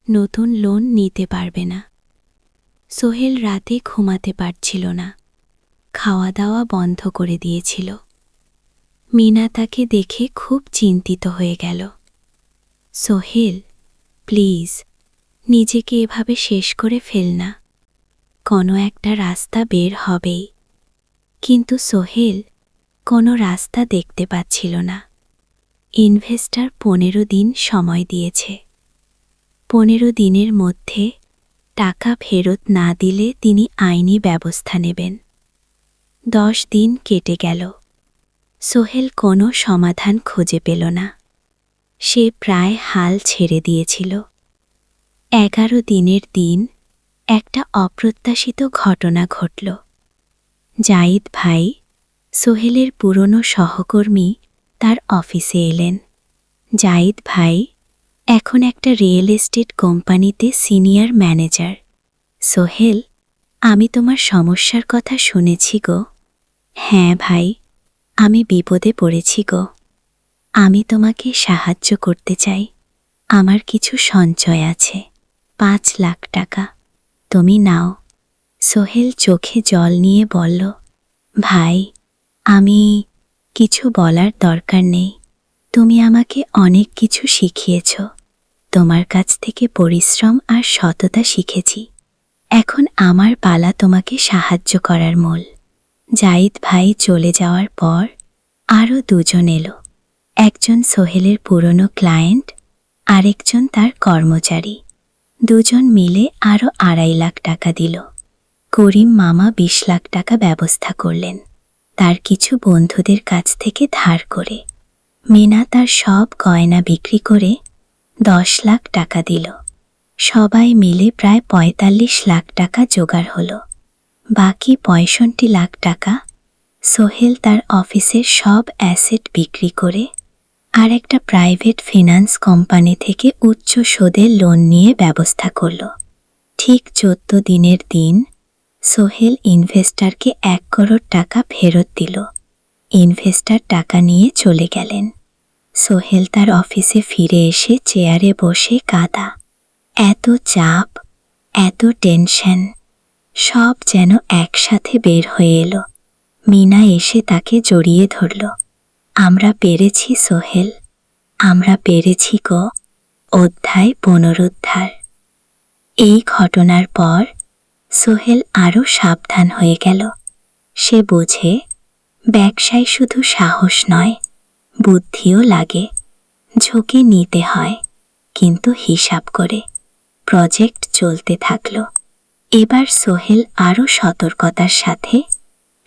নতুন লোন নিতে পারবে না। সোহেল রাতে ঘুমাতে পারছিল না, খাওয়া দাওয়া বন্ধ করে দিয়েছিল। মিনা তাকে দেখে খুব চিন্তিত হয়ে গেল। সোহেল, প্লিজ, নিজেকে এভাবে শেষ করে ফেল না। কোনো একটা রাস্তা বের হবেই। কিন্তু সোহেল কোনো রাস্তা দেখতে পাচ্ছিল না। ইনভেস্টর 15 দিন সময় দিয়েছে। 15 দিনের মধ্যে টাকা ফেরত না দিলে তিনি আইনি ব্যবস্থা নেবেন। 10 দিন কেটে গেল। সোহেল কোনো সমাধান খুঁজে পেল না। সে প্রায় হাল ছেড়ে দিয়েছিল। 11 দিনের দিন একটা অপ্রত্যাশিত ঘটনা ঘটল। জাহিদ ভাই, সোহেলের পুরনো সহকর্মী, তার অফিসে এলেন। জাহিদ ভাই এখন একটা রিয়েল এস্টেট কোম্পানিতে সিনিয়র ম্যানেজার। সোহেল, আমি তোমার সমস্যার কথা শুনেছি গো। হ্যাঁ ভাই, আমি বিপদে পড়েছি গো। আমি তোমাকে সাহায্য করতে চাই। আমার কিছু সঞ্চয় আছে, 5 লাখ টাকা। তুমি নাও। সোহেল চোখে জল নিয়ে বলল, ভাই, আমি কিছু বলার দরকার নেই। তুমি আমাকে অনেক কিছু শিখিয়েছ। তোমার কাছ থেকে পরিশ্রম আর সততা শিখেছি। এখন আমার পালা তোমাকে সাহায্য করার মূল। জাহিদ ভাই চলে যাওয়ার পর আরও দুজন এলো। একজন সোহেলের পুরনো ক্লায়েন্ট, আরেকজন তার কর্মচারী। দুজন মিলে আরও 2.5 লাখ টাকা দিল। করিম মামা 20 লাখ টাকা ব্যবস্থা করলেন, তার কিছু বন্ধুদের কাছ থেকে ধার করে। মিনা তার সব গয়না বিক্রি করে 10 লাখ টাকা দিল। সবাই মিলে প্রায় 45 লাখ টাকা জোগাড় হলো। বাকি 65 লাখ টাকা সোহেল তার অফিসের সব অ্যাসেট বিক্রি করে আর একটা প্রাইভেট ফিন্যান্স কোম্পানি থেকে উচ্চ সুদে লোন নিয়ে ব্যবস্থা করল। ঠিক 14 দিনের দিন সোহেল ইনভেস্টরকে 1 করোড় টাকা ফেরত দিল। ইনভেস্টর টাকা নিয়ে চলে গেলেন। সোহেল তার অফিসে ফিরে এসে চেয়ারে বসে কাঁদা। এত চাপ, এত টেনশন, সব যেন একসাথে বের হয়ে এলো। মিনা এসে তাকে জড়িয়ে ধরল। আমরা পেরেছি সোহেল, আমরা পেরেছি গো। অধ্যায় পুনরুদ্ধার। এই ঘটনার পর সোহেল আরও সাবধান হয়ে গেল। সে বোঝে ব্যবসায় শুধু সাহস নয়, বুদ্ধিও লাগে। ঝুঁকি নিতে হয়, কিন্তু হিসাব করে। প্রজেক্ট চলতে থাকল। এবার সোহেল আরও সতর্কতার সাথে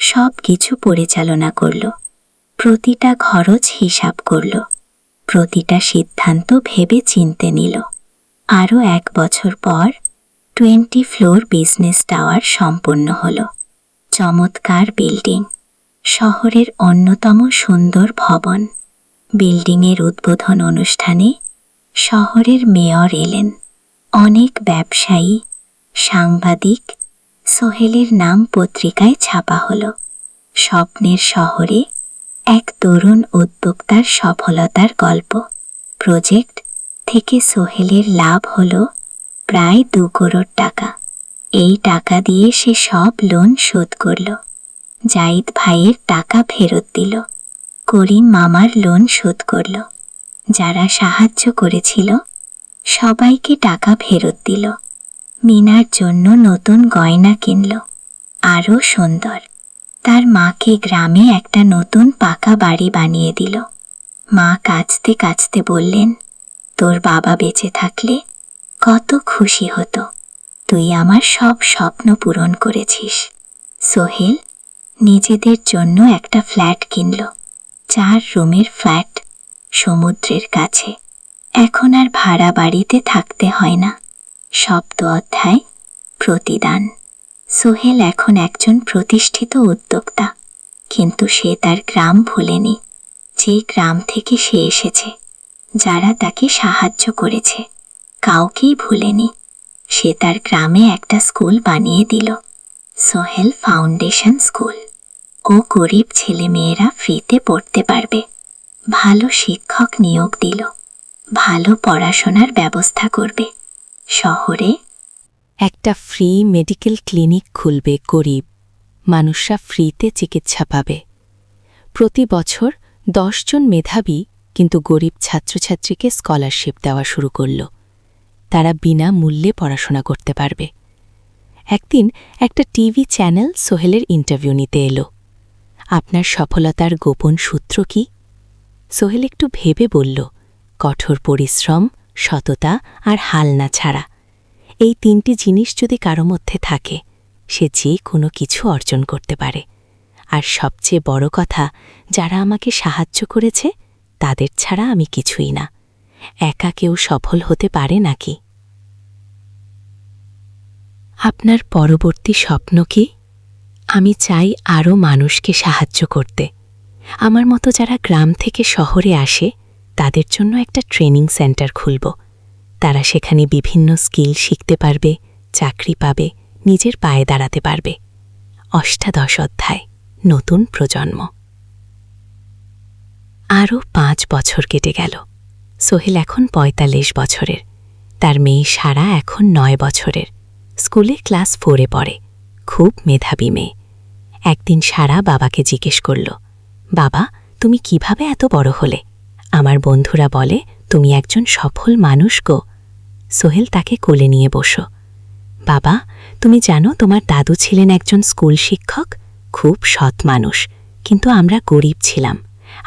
সব কিছু পরিচালনা করল। প্রতিটা খরচ হিসাব করল, প্রতিটা সিদ্ধান্ত ভেবে চিনতে নিল। আরও 1 বছর পর 20 ফ্লোর বিজনেস টাওয়ার সম্পন্ন হল। চমৎকার বিল্ডিং, শহরের অন্যতম সুন্দর ভবন। বিল্ডিংয়ের উদ্বোধন অনুষ্ঠানে শহরের মেয়র এলেন। অনেক ব্যবসায়ী, সাংবাদিক। সোহেলের নাম পত্রিকায় ছাপা হল। স্বপ্নের শহরে এক তরুণ উদ্যোক্তার সফলতার গল্প। প্রজেক্ট থেকে সোহেলের লাভ হল প্রায় 2 করোড় টাকা। এই টাকা দিয়ে সে সব লোন শোধ করল। জাহিদ ভাইয়ের টাকা ফেরত দিল। করিম মামার লোন শোধ করল। যারা সাহায্য করেছিল সবাইকে টাকা ফেরত দিল। মিনার জন্য নতুন গয়না কিনল, আরও সুন্দর। তার মাকে গ্রামে একটা নতুন পাকা বাড়ি বানিয়ে দিল। মা কাঁদতে কাঁদতে বললেন, তোর বাবা বেঁচে থাকলে কত খুশি হতো। তুই আমার সব স্বপ্ন পূরণ করেছিস। সোহেল নিজেদের জন্য একটা ফ্ল্যাট কিনল, 4 রুমের ফ্ল্যাট, সমুদ্রের কাছে। এখন আর ভাড়া বাড়িতে থাকতে হয় না। শব্দ অধ্যায় প্রতিদান। সোহেল এখন একজন প্রতিষ্ঠিত উদ্যোক্তা, কিন্তু সে তার গ্রাম ভুলেনি, যে গ্রাম থেকে সে এসেছে, যারা তাকে সাহায্য করেছে, কাউকেই ভুলেনি। সে তার গ্রামে একটা স্কুল বানিয়ে দিল, সোহেল ফাউন্ডেশন স্কুল। ও গরিব ছেলেমেয়েরা ফ্রিতে পড়তে পারবে। ভালো শিক্ষক নিয়োগ দিল, ভালো পড়াশোনার ব্যবস্থা করবে। শহরে একটা ফ্রি মেডিকেল ক্লিনিক খুলবে। গরিব মানুষরা ফ্রিতে চিকিৎসা পাবে। প্রতি বছর 10 জন মেধাবী কিন্তু গরিব ছাত্রছাত্রীকে স্কলারশিপ দেওয়া শুরু করল। তারা বিনা মূল্যে পড়াশোনা করতে পারবে। একদিন একটা টিভি চ্যানেল সোহেলের ইন্টারভিউ নিতে এলো। আপনার সফলতার গোপন সূত্র কি? সোহেল একটু ভেবে বলল, কঠোর পরিশ্রম, সততা আর হাল না ছাড়া। এই 3টি জিনিস যদি কারো মধ্যে থাকে, সে যে কোনো কিছু অর্জন করতে পারে। আর সবচেয়ে বড় কথা, যারা আমাকে সাহায্য করেছে তাদের ছাড়া আমি কিছুই না। একা কেউ সফল হতে পারে নাকি? আপনার পরবর্তী স্বপ্ন কি? আমি চাই আরও মানুষকে সাহায্য করতে। আমার মতো যারা গ্রাম থেকে শহরে আসে তাদের জন্য একটা ট্রেনিং সেন্টার খুলব। তারা সেখানে বিভিন্ন স্কিল শিখতে পারবে, চাকরি পাবে, নিজের পায়ে দাঁড়াতে পারবে। অষ্টাদশ অধ্যায় নতুন প্রজন্ম। আরও 5 বছর কেটে গেল। সোহেল এখন 45 বছরের। তার মেয়ে সারা এখন 9 বছরের। স্কুলে ক্লাস 4-এ পড়ে। খুব মেধাবী মেয়ে। একদিন সারা বাবাকে জিজ্ঞেস করল, বাবা, তুমি কিভাবে এত বড় হলে? আমার বন্ধুরা বলে তুমি একজন সফল মানুষ গো। সোহেল তাকে কোলে নিয়ে বসো। বাবা, তুমি জানো তোমার দাদু ছিলেন একজন স্কুল শিক্ষক, খুব সৎ মানুষ, কিন্তু আমরা গরিব ছিলাম।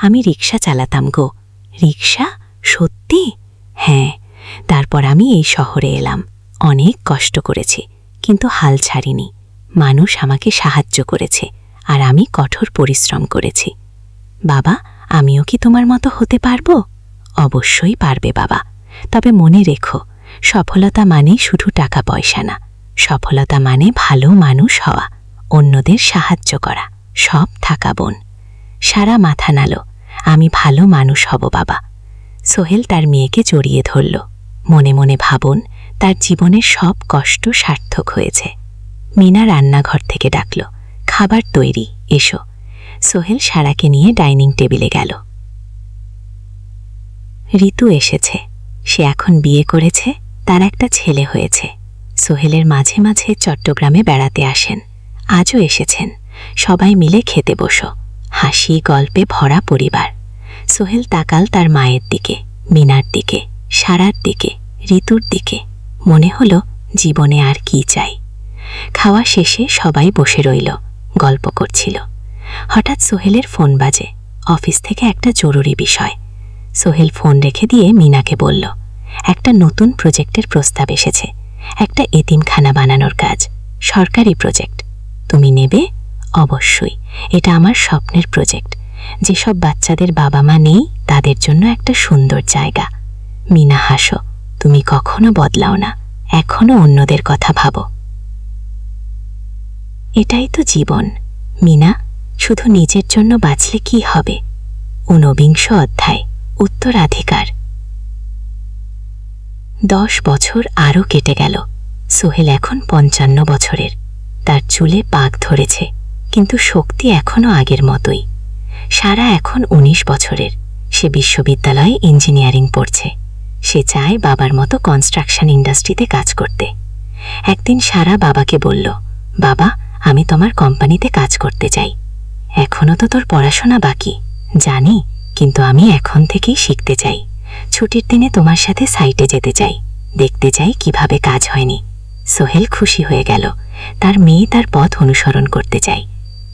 আমি রিক্সা চালাতাম গো। রিক্সা? সত্যি? হ্যাঁ। তারপর আমি এই শহরে এলাম, অনেক কষ্ট করেছি, কিন্তু হাল ছাড়িনি। মানুষ আমাকে সাহায্য করেছে, আর আমি কঠোর পরিশ্রম করেছি। বাবা, আমিও কি তোমার মতো হতে পারবো? অবশ্যই পারবে বাবা, তবে মনে রেখো, সফলতা মানে শুধু টাকা পয়সা না। সফলতা মানে ভালো মানুষ হওয়া, অন্যদের সাহায্য করা, সব থাকা বোন। সারা মাথা নাড়ল, আমি ভালো মানুষ হব বাবা। সোহেল তার মেয়েকে জড়িয়ে ধরল। মনে মনে ভাবুন, তার জীবনের সব কষ্ট সার্থক হয়েছে। মিনা রান্নাঘর থেকে ডাকল, খাবার তৈরি, এসো। সোহেল সারাকে নিয়ে ডাইনিং টেবিলে গেল। ঋতু এসেছে, সে এখন বিয়ে করেছে, তার একটা ছেলে হয়েছে। সোহেলের মাঝে মাঝে চট্টগ্রামে বেড়াতে আসেন, আজও এসেছেন। সবাই মিলে খেতে বসো, হাসি গল্পে ভরা পরিবার। সোহেল তাকাল তার মায়ের দিকে, মিনার দিকে, সারার দিকে, ঋতুর দিকে। মনে হলো জীবনে আর কি চাই। খাওয়া শেষে সবাই বসে রইল, গল্প করছিল। হঠাৎ সোহেলের ফোন বাজে, অফিস থেকে একটা জরুরি বিষয়। সোহেল ফোন রেখে দিয়ে মিনাকে বলল, একটা নতুন প্রজেক্টের প্রস্তাব এসেছে, একটা এতিমখানা বানানোর কাজ, সরকারি প্রজেক্ট। তুমি নেবে? অবশ্যই, এটা আমার স্বপ্নের প্রজেক্ট। যেসব বাচ্চাদের বাবা মা নেই, তাদের জন্য একটা সুন্দর জায়গা। মিনা হাসো, তুমি কখনো বদলাও না, এখনো অন্যদের কথা ভাবো। এটাই তো জীবন মিনা, শুধু নিজের জন্য বাঁচলে কি হবে? ঊনবিংশ অধ্যায়, উত্তরাধিকার। 10 বছর আরও কেটে গেল। সোহেল এখন 55 বছরের। তার চুলে পাক ধরেছে, কিন্তু শক্তি এখনও আগের মতোই। সারা এখন 19 বছরের। সে বিশ্ববিদ্যালয়ে ইঞ্জিনিয়ারিং পড়ছে। সে চায় বাবার মতো কনস্ট্রাকশন ইন্ডাস্ট্রিতে কাজ করতে। একদিন সারা বাবাকে বলল, বাবা, আমি তোমার কোম্পানিতে কাজ করতে চাই। এখনও তো তোর পড়াশোনা বাকি, জানি, কিন্তু আমি এখন থেকেই শিখতে চাই। ছুটির দিনে তোমার সাথে সাইটে যেতে চাই, দেখতে চাই কিভাবে কাজ হয়নি। সোহেল খুশি হয়ে গেল, তার মেয়ে তার পথ অনুসরণ করতে চাই।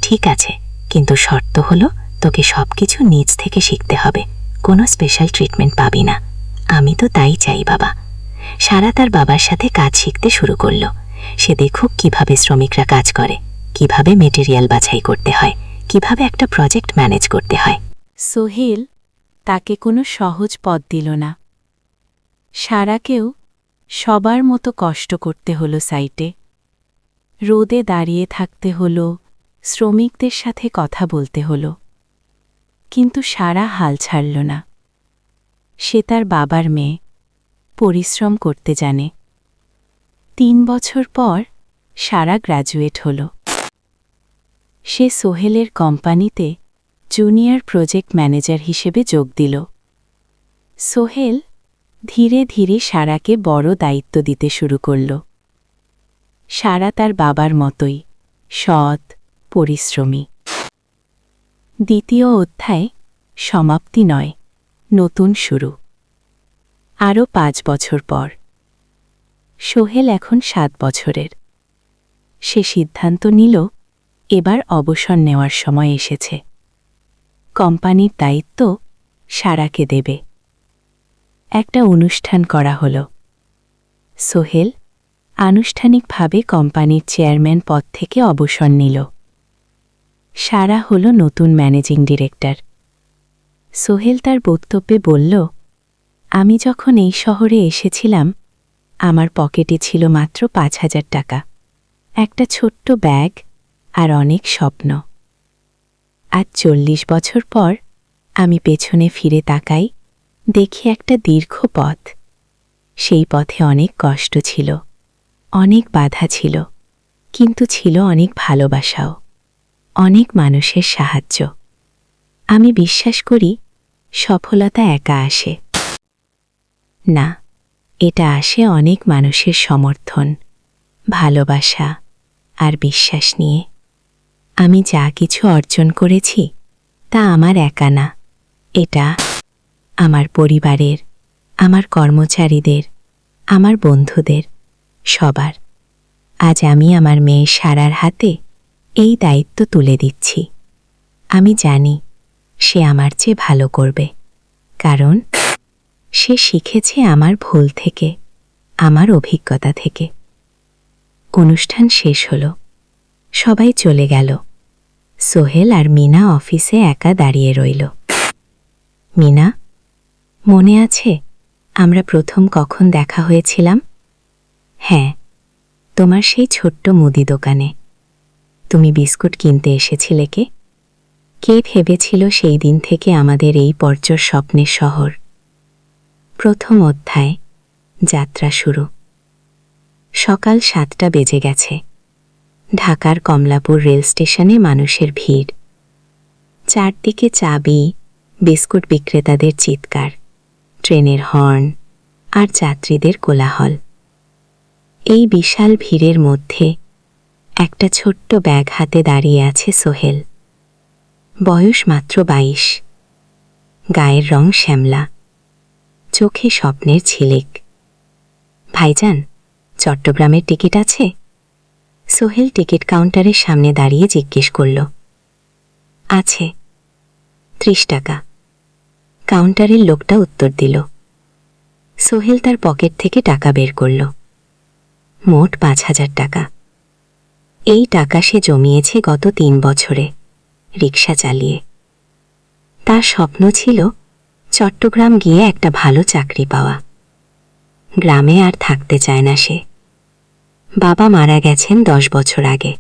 ঠিক আছে, কিন্তু শর্ত হলো তোকে সবকিছু নিজ থেকে শিখতে হবে, কোনো স্পেশাল ট্রিটমেন্ট পাবি না। আমি তো তাই চাই বাবা। সারা তার বাবার সাথে কাজ শিখতে শুরু করল। সে দেখুক কিভাবে শ্রমিকরা কাজ করে, কিভাবে মেটেরিয়াল বাছাই করতে হয়, কিভাবে একটা প্রজেক্ট ম্যানেজ করতে হয়। সোহেল তাকে কোনো সহজ পথ দিল না। সারাকেও সবার মতো কষ্ট করতে হলো সাইটে। রোদে দাঁড়িয়ে থাকতে হলো, শ্রমিকদের সাথে কথা বলতে হলো। কিন্তু সারা হাল ছাড়ল না। সে তার বাবার মেয়ে, পরিশ্রম করতে জানে। 3 বছর পর সারা গ্র্যাজুয়েট হল। সে সোহেলের কোম্পানিতে জুনিয়র প্রজেক্ট ম্যানেজার হিসেবে যোগ দিল। সোহেল ধীরে ধীরে সারাকে বড় দায়িত্ব দিতে শুরু করল। সারা তার বাবার মতোই সৎ, পরিশ্রমী। দ্বিতীয় অধ্যায় সমাপ্তি নয়, নতুন শুরু। আরও 5 বছর পর। সোহেল এখন 7 বছরের। সে সিদ্ধান্ত নিল, এবার অবসর নেওয়ার সময় এসেছে। কোম্পানির দায়িত্ব সারাকে দেবে। একটা অনুষ্ঠান করা হল। সোহেল আনুষ্ঠানিকভাবে কোম্পানির চেয়ারম্যান পদ থেকে অবসর নিল। সারা হল নতুন ম্যানেজিং ডিরেক্টর। সোহেল তার বক্তব্যে বলল, আমি যখন এই শহরে এসেছিলাম, আমার পকেটে ছিল মাত্র 5,000 টাকা, একটা ছোট্ট ব্যাগ আর অনেক স্বপ্ন। আজ 40 বছর পর আমি পেছনে ফিরে তাকাই, দেখি একটা দীর্ঘ পথ। সেই পথে অনেক কষ্ট ছিল, অনেক বাধা ছিল, কিন্তু ছিল অনেক ভালোবাসাও, অনেক মানুষের সাহায্য। আমি বিশ্বাস করি সফলতা একা আসে না, এটা আসে অনেক মানুষের সমর্থন, ভালোবাসা আর বিশ্বাস নিয়ে। আমি যা কিছু অর্জন করেছি তা আমার একা না, এটা আমার পরিবারের, আমার কর্মচারীদের, আমার বন্ধুদের, সবার। আজ আমি আমার মেয়ে সারার হাতে এই দায়িত্ব তুলে দিচ্ছি। আমি জানি সে আমার চেয়ে ভালো করবে, কারণ সে শিখেছে আমার ভুল থেকে, আমার অভিজ্ঞতা থেকে। অনুষ্ঠান শেষ হলো, সবাই চলে গেল। সোহেল আর মিনা অফিসে একা দাঁড়িয়ে রইল। মিনা, মনে আছে আমরা প্রথম কখন দেখা হয়েছিলাম? হ্যাঁ, তোমার সেই ছোট্ট মুদি দোকানে। তুমি বিস্কুট কিনতে এসেছিলে কে ভেবেছিল সেই দিন থেকে আমাদের এই পর্যর স্বপ্নের শহর? প্রথম অধ্যায়, যাত্রা শুরু। সকাল 7টা বেজে গেছে। ঢাকার কমলাপুর রেল স্টেশনে মানুষের ভিড়। চারদিকে চাবি, বিস্কুট বিক্রেতাদের চিৎকার, ট্রেনের হর্ন আর যাত্রীদের কোলাহল। এই বিশাল ভিড়ের মধ্যে একটা ছোট্ট ব্যাগ হাতে দাঁড়িয়ে আছে সোহেল। বয়স মাত্র 22, গায়ের রং শ্যামলা, চোখে স্বপ্নের ঝিলিক। ভাইজান, চট্টগ্রামের টিকিট আছে? সোহেল টিকিট কাউন্টারের সামনে দাঁড়িয়ে জিজ্ঞেস করল। আছে, 30 টাকা। কাউন্টারের লোকটা উত্তর দিল। সোহেল তার পকেট থেকে টাকা বের করল। মোট 5,000 টাকা। এই টাকা সে জমিয়েছে গত 3 বছরে রিক্সা চালিয়ে। তার স্বপ্ন ছিল চট্টগ্রাম গিয়ে একটা ভালো চাকরি পাওয়া। গ্রামে আর থাকতে চায় না সে। বাবা মারা গেছেন 10 বছর আগে।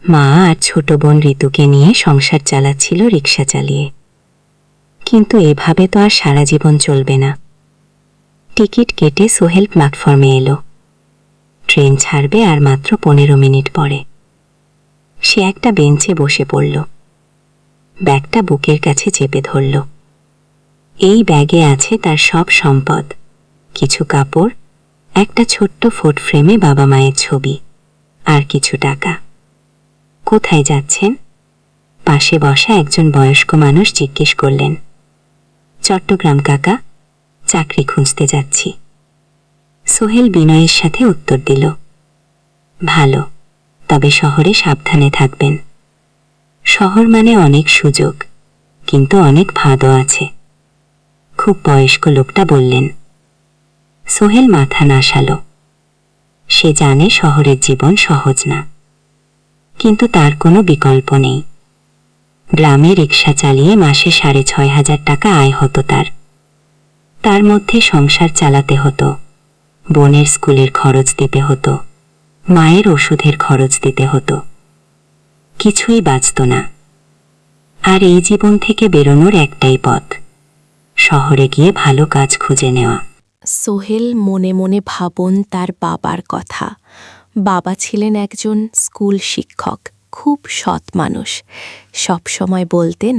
মা আর ছোট বোন ঋতুকে নিয়ে সংসার চালাচ্ছিল রিক্সা চালিয়ে। কিন্তু এভাবে তো আর সারা জীবন চলবে না। টিকিট কেটে সোহেল প্ল্যাটফর্মে এলো। ট্রেন ছাড়বে আর মাত্র 15 মিনিট পরে। সে একটা বেঞ্চে বসে পড়ল। ব্যাগটা বুকের কাছে চেপে ধরল। এই ব্যাগে আছে তার সব সম্পদ, কিছু কাপড়, একটা ছোট্ট ফোট ফ্রেমে বাবা মায়ের ছবি, আর কিছু টাকা। কোথায় যাচ্ছেন? পাশে বসা একজন বয়স্ক মানুষ জিজ্ঞেস করলেন। চট্টগ্রাম কাকা, চাকরি খুঁজতে যাচ্ছি। সোহেল বিনয়ের সাথে উত্তর দিল। ভালো, তবে শহরে সাবধানে থাকবেন। শহর মানে অনেক সুযোগ, কিন্তু অনেক ফাঁদও আছে। খুব বয়স্ক লোকটা বললেন। সোহেল মাথা নাড়ালো। সে জানে শহরের জীবন সহজ না, কিন্তু তার কোনো বিকল্প নেই। গ্রামে রিক্সা চালিয়ে মাসে 6,500 টাকা আয় হতো তার। তার মধ্যে সংসার চালাতে হতো, বোনের স্কুলের খরচ দিতে হতো, মায়ের ওষুধের খরচ দিতে হতো। কিছুই বাঁচত না। আর এই জীবন থেকে বেরোনোর একটাই পথ, শহরে গিয়ে ভালো কাজ খুঁজে নেওয়া। সোহেল মনে মনে ভাবন তার বাবার কথা। বাবা ছিলেন একজন স্কুল শিক্ষক, খুব সৎ মানুষ। সবসময় বলতেন,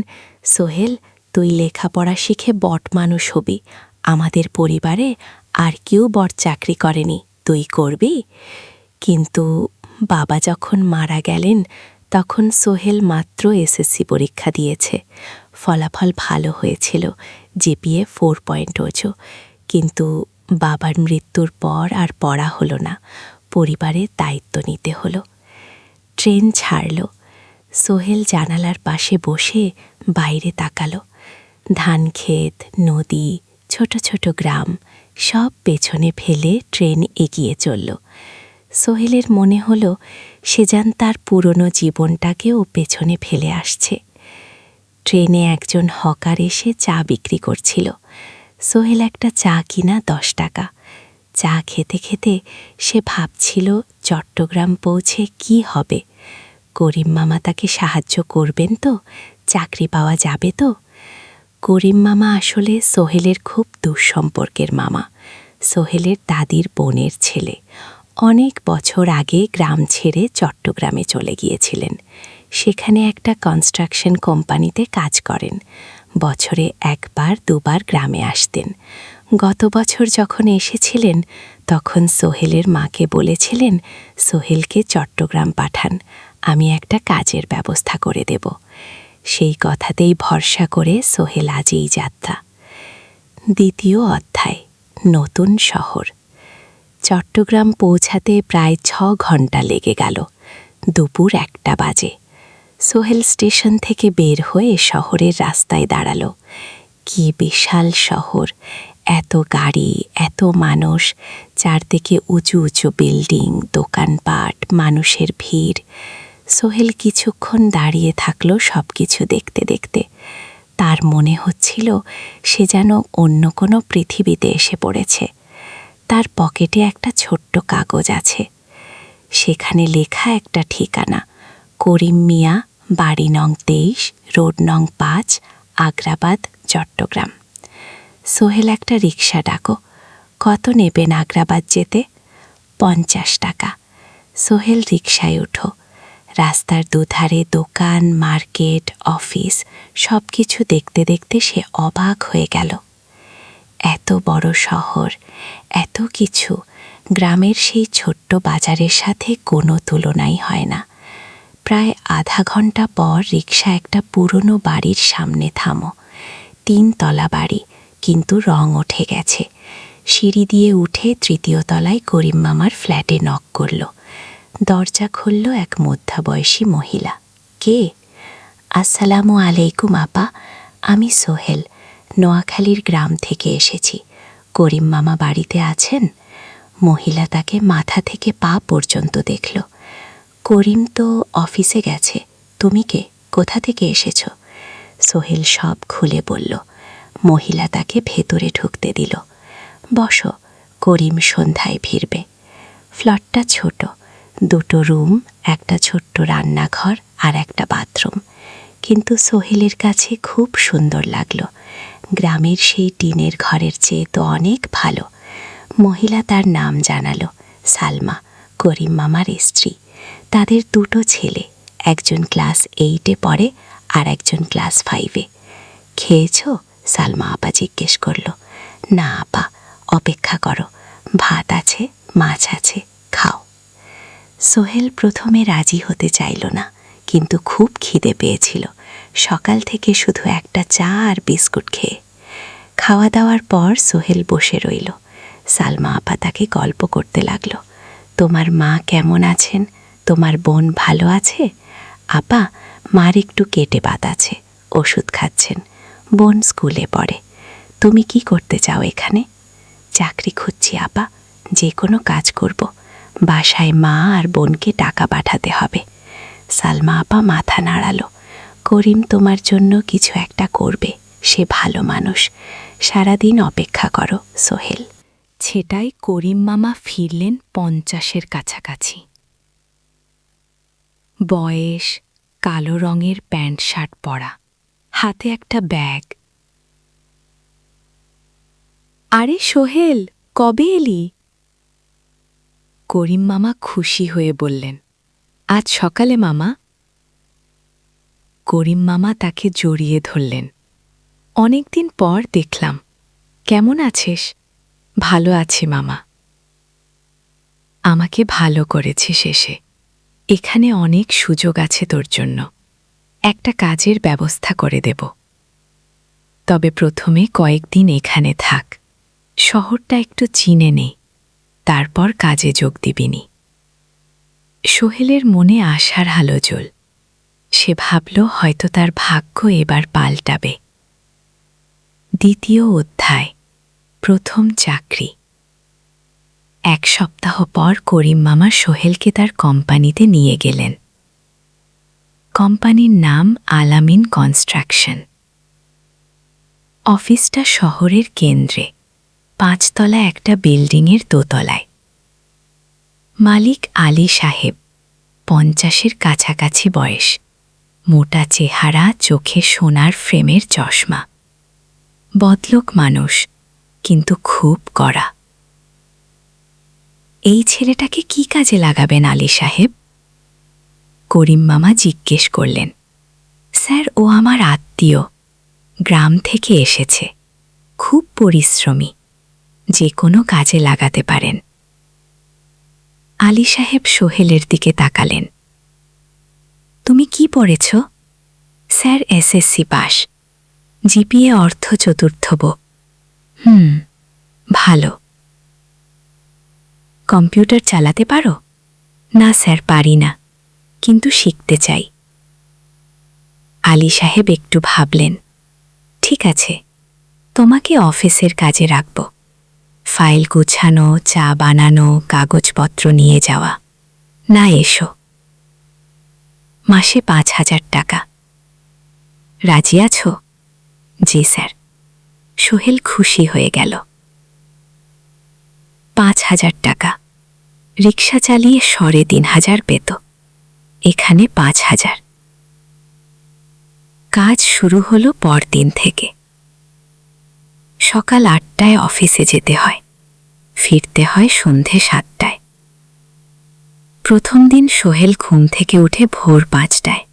সোহেল, তুই লেখাপড়া শিখে বট মানুষ হবি। আমাদের পরিবারে আর কেউ বড় চাকরি করেনি, তুই করবি। কিন্তু বাবা যখন মারা গেলেন তখন সোহেল মাত্র এসএসসি পরীক্ষা দিয়েছে। ফলাফল ভালো হয়েছিল, জিপিএ 4.0। কিন্তু বাবার মৃত্যুর পর আর পড়া হলো না, পরিবারের দায়িত্ব নিতে হলো। ট্রেন ছাড়ল। সোহেল জানালার পাশে বসে বাইরে তাকালো। ধানক্ষেত, নদী, ছোট ছোট গ্রাম সব পেছনে ফেলে ট্রেন এগিয়ে চলল। সোহেলের মনে হলো সে যেন তার পুরনো জীবনটাকেও পেছনে ফেলে আসছে। ট্রেনে একজন হকার এসে চা বিক্রি করছিল। সোহেল একটা চা কিনা 10 টাকা। চা খেতে খেতে সে ভাবছিল চট্টগ্রাম পৌঁছে কি হবে। করিম মামা তাকে সাহায্য করবেন তো? চাকরি পাওয়া যাবে তো? করিম মামা আসলে সোহেলের খুব দুঃসম্পর্কের মামা। সোহেলের দাদির বোনের ছেলে। অনেক বছর আগে গ্রাম ছেড়ে চট্টগ্রামে চলে গিয়েছিলেন। সেখানে একটা কনস্ট্রাকশন কোম্পানিতে কাজ করেন। বছরে 1-2 গ্রামে আসতেন। গত বছর যখন এসেছিলেন তখন সোহেলের মাকে বলেছিলেন, সোহেলকে চট্টগ্রাম পাঠান, আমি একটা কাজের ব্যবস্থা করে দেব। সেই কথাতেই ভরসা করে সোহেল আজ এই যাত্রা। দ্বিতীয় অধ্যায়, নতুন শহর। চট্টগ্রাম পৌঁছাতে প্রায় 6 ঘন্টা লেগে গেল। দুপুর 1টা বাজে। সোহেল স্টেশন থেকে বের হয়ে শহরের রাস্তায় দাঁড়ালো। কি বিশাল শহর! এত গাড়ি, এত মানুষ, চারদিকে উঁচু উঁচু বিল্ডিং, দোকানপাট, মানুষের ভিড়। সোহেল কিছুক্ষণ দাঁড়িয়ে থাকলো সব কিছু দেখতে দেখতে। তার মনে হচ্ছিল সে যেন অন্য কোনো পৃথিবীতে এসে পড়েছে। তার পকেটে একটা ছোট্ট কাগজ আছে। সেখানে লেখা একটা ঠিকানা, করিম মিয়া, বাড়ি নং 23, রোড নং 5, আগ্রাবাদ, চট্টগ্রাম। সোহেল একটা রিক্সা ডাকো। কত নেবেন আগ্রাবাদ যেতে? 50 টাকা। সোহেল রিক্সায় উঠো। রাস্তার দুধারে দোকান, মার্কেট, অফিস সব কিছু দেখতে দেখতে সে অবাক হয়ে গেল। এত বড় শহর, এত কিছু, গ্রামের সেই ছোট্ট বাজারের সাথে কোনো তুলনাই হয় না। প্রায় আধা ঘন্টা পর রিক্সা একটা পুরনো বাড়ির সামনে থামো। 3 তলা বাড়ি, কিন্তু রং উঠে গেছে। সিঁড়ি দিয়ে উঠে 3য় তলায় করিম মামার ফ্ল্যাটে নক করল। দরজা খুলল এক মধ্যাবয়সী মহিলা। কে? আসসালামু আলাইকুম আপা, আমি সোহেল, নোয়াখালীর গ্রাম থেকে এসেছি। করিম মামা বাড়িতে আছেন? মহিলা তাকে মাথা থেকে পা পর্যন্ত দেখল। করিম তো অফিসে গেছে। তুমি কে? কোথা থেকে এসেছ? সোহেল সব খুলে বলল। মহিলা তাকে ভেতরে ঢুকতে দিল। বসো, করিম সন্ধ্যায় ফিরবে। ফ্ল্যাটটা ছোট, 2টো রুম, একটা ছোট্ট রান্নাঘর আর একটা বাথরুম। কিন্তু সোহেলের কাছে খুব সুন্দর লাগলো। গ্রামের সেই টিনের ঘরের চেয়ে তো অনেক ভালো। মহিলা তার নাম জানালো, সালমা, করিম মামার স্ত্রী। তাদের 2টো ছেলে, একজন ক্লাস 8-এ পড়ে আর একজন ক্লাস 5-এ। খেয়েছ? সালমা আপা জিজ্ঞেস করল। না আপা, অপেক্ষা করো, ভাত আছে, মাছ আছে, খাও। সোহেল প্রথমে রাজি হতে চাইল না, কিন্তু খুব খিদে পেয়েছিল। সকাল থেকে শুধু একটা চা আর বিস্কুট খেয়ে। খাওয়া দাওয়ার পর সোহেল বসে রইল। সালমা আপা তাকে গল্প করতে লাগল। তোমার মা কেমন আছেন? তোমার বোন ভালো আছে? আপা, মার একটু কেটে বাত আছে, ওষুধ খাচ্ছেন। বোন স্কুলে পড়ে। তুমি কি করতে চাও এখানে? চাকরি খুঁজছি আপা, যে কোনো কাজ করব। বাসায় মা আর বোনকে টাকা পাঠাতে হবে। সালমা আপা মাথা নাড়ালো। করিম তোমার জন্য কিছু একটা করবে, সে ভালো মানুষ। সারাদিন অপেক্ষা করো সোহেল। সেটাই করিম মামা ফিরলেন 50-এর কাছাকাছি। বয়স, কালো রঙের প্যান্ট শার্ট পরা, হাতে একটা ব্যাগ। আরে সোহেল, কবে এলি? করিম মামা খুশি হয়ে বললেন, আজ সকালে মামা। করিম মামা তাকে জড়িয়ে ধরলেন। অনেকদিন পর দেখলাম, কেমন আছিস? ভালো আছি মামা। আমাকে ভালো করেছিস এসে। এখানে অনেক সুযোগ আছে তোর জন্য। একটা কাজের ব্যবস্থা করে দেব। তবে প্রথমে কয়েকদিন এখানে থাক, শহরটা একটু চিনে নে, তারপর কাজে যোগ দিবিনি। সোহেলের মনে আশার আলো জ্বল। সে ভাবল হয়তো তার ভাগ্য এবার পাল্টাবে। দ্বিতীয় অধ্যায়, প্রথম চাকরি। 1 সপ্তাহ পর করিম মামা সোহেলকে তার কোম্পানিতে নিয়ে গেলেন। কোম্পানির নাম আলামিন কনস্ট্রাকশন। অফিসটা শহরের কেন্দ্রে, 5 তলা একটা বিল্ডিংয়ের দোতলায়। মালিক আলী সাহেব, 50-এর কাছাকাছি বয়স, মোটা চেহারা, চোখে সোনার ফ্রেমের চশমা। বদলোক মানুষ, কিন্তু খুব কড়া। এই ছেলেটাকে কি কাজে লাগাবেন আলী সাহেব? করিম মামা জিজ্ঞেস করলেন। স্যার, ও আমার আত্মীয়, গ্রাম থেকে এসেছে, খুব পরিশ্রমী, যে কোনো কাজে লাগাতে পারেন। আলী সাহেব সোহেলের দিকে তাকালেন। তুমি কি পড়েছ? স্যার, SSC পাস, জিপিএ অর্ধ চতুর্থব। ভালো। কম্পিউটার চালাতে পারো? না স্যার, পারি না, কিন্তু শিখতে চাই। আলী সাহেব একটু ভাবলেন। ঠিক আছে, তোমাকে অফিসের কাজে রাখব। ফাইল গুছানো, চা বানানো, কাগজপত্র নিয়ে যাওয়া। না, এসো। মাসে 5,000 টাকা। রাজি আছো? জি স্যার। সোহেল খুশি হয়ে গেল। 5,000 টাকা। রিক্সা চালিয়ে 3,500 পেত, এখানে 5,000। কাজ শুরু হলো পরদিন থেকে। সকাল 8টায় অফিসে যেতে হয়, ফিরতে হয় সন্ধে 7টায়। প্রথম দিন সোহেল ঘুম থেকে উঠে ভোর 5টায়,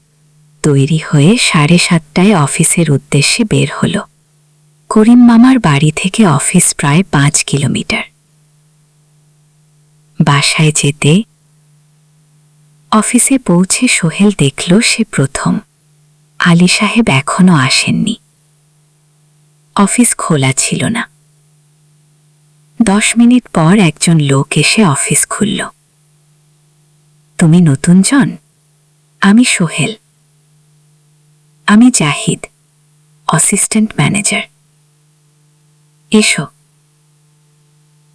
তৈরি হয়ে 7:30টায় অফিসের উদ্দেশ্যে বের হল। করিম মামার বাড়ি থেকে অফিস প্রায় 5 কিলোমিটার। বাসায় যেতে অফিসে পৌঁছে সোহেল দেখল সে প্রথম। আলী সাহেব এখনো আসেননি। অফিস খোলা ছিল না। 10 মিনিট পর একজন লোক এসে অফিস খুলল। তুমি নতুন জন? আমি সোহেল। আমি জাহিদ, অ্যাসিস্ট্যান্ট ম্যানেজার। এসো।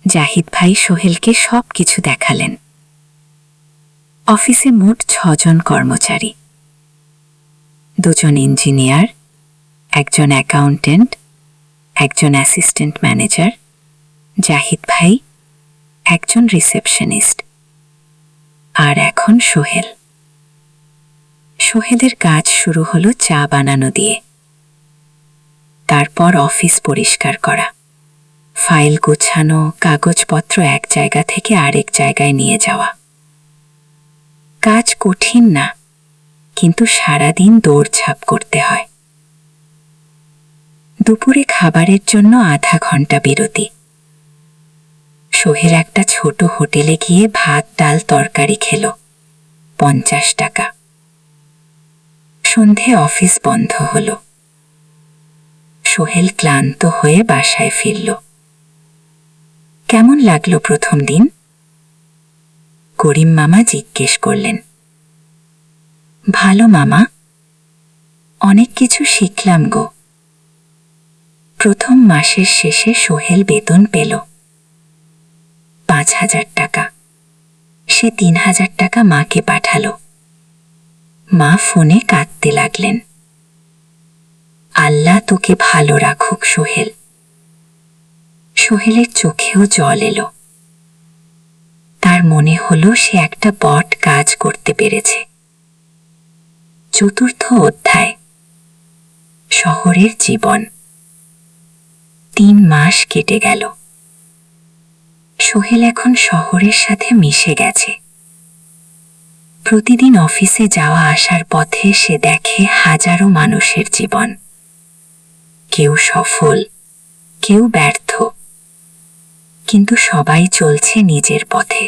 জাহিদ ভাই সোহেলকে সব কিছু দেখালেন। অফিসে মোট 6 জন কর্মচারী, 2 জন ইঞ্জিনিয়ার, একজন অ্যাকাউন্টেন্ট, একজন অ্যাসিস্ট্যান্ট ম্যানেজার, জাহিদ ভাই, একজন রিসেপশনিস্ট, আর এখন সোহেল। সোহেলের কাজ শুরু হলো চা বানানো দিয়ে। তারপর অফিস পরিষ্কার করা, ফাইল গোছানো, কাগজপত্র এক জায়গা থেকে আরেক জায়গায় নিয়ে যাওয়া। কাজ কঠিন না, কিন্তু সারাদিন দৌড়ঝাঁপ করতে হয়। দুপুরে খাবারের জন্য আধা ঘন্টা বিরতি। সোহেল একটা ছোট হোটেলে গিয়ে ভাত, ডাল, তরকারি খেল, 50 টাকা। সন্ধে অফিস বন্ধ হল। সোহেল ক্লান্ত হয়ে বাসায় ফিরল। কেমন লাগলো প্রথম দিন? করিম মামা জিজ্ঞেস করলেন। ভালো মামা, অনেক কিছু শিখলাম গো। প্রথম মাসের শেষে সোহেল বেতন পেল 5,000 টাকা। সে 3,000 টাকা মাকে পাঠালো। মা ফোনে কাঁদতে লাগলেন। আল্লাহ তোকে ভালো রাখুক সোহেল। সোহেলের চোখেও জল এলো। তার মনে হলো সে একটা বড় কাজ করতে পেরেছে। চতুর্থ অধ্যায়, শহরের জীবন। 3 মাস কেটে গেল। সোহেল এখন শহরের সাথে মিশে গেছে। প্রতিদিন অফিসে যাওয়া আসার পথে সে দেখে হাজারো মানুষের জীবন। কেউ সফল, কেউ ব্যর্থ, কিন্তু সবাই চলছে নিজের পথে।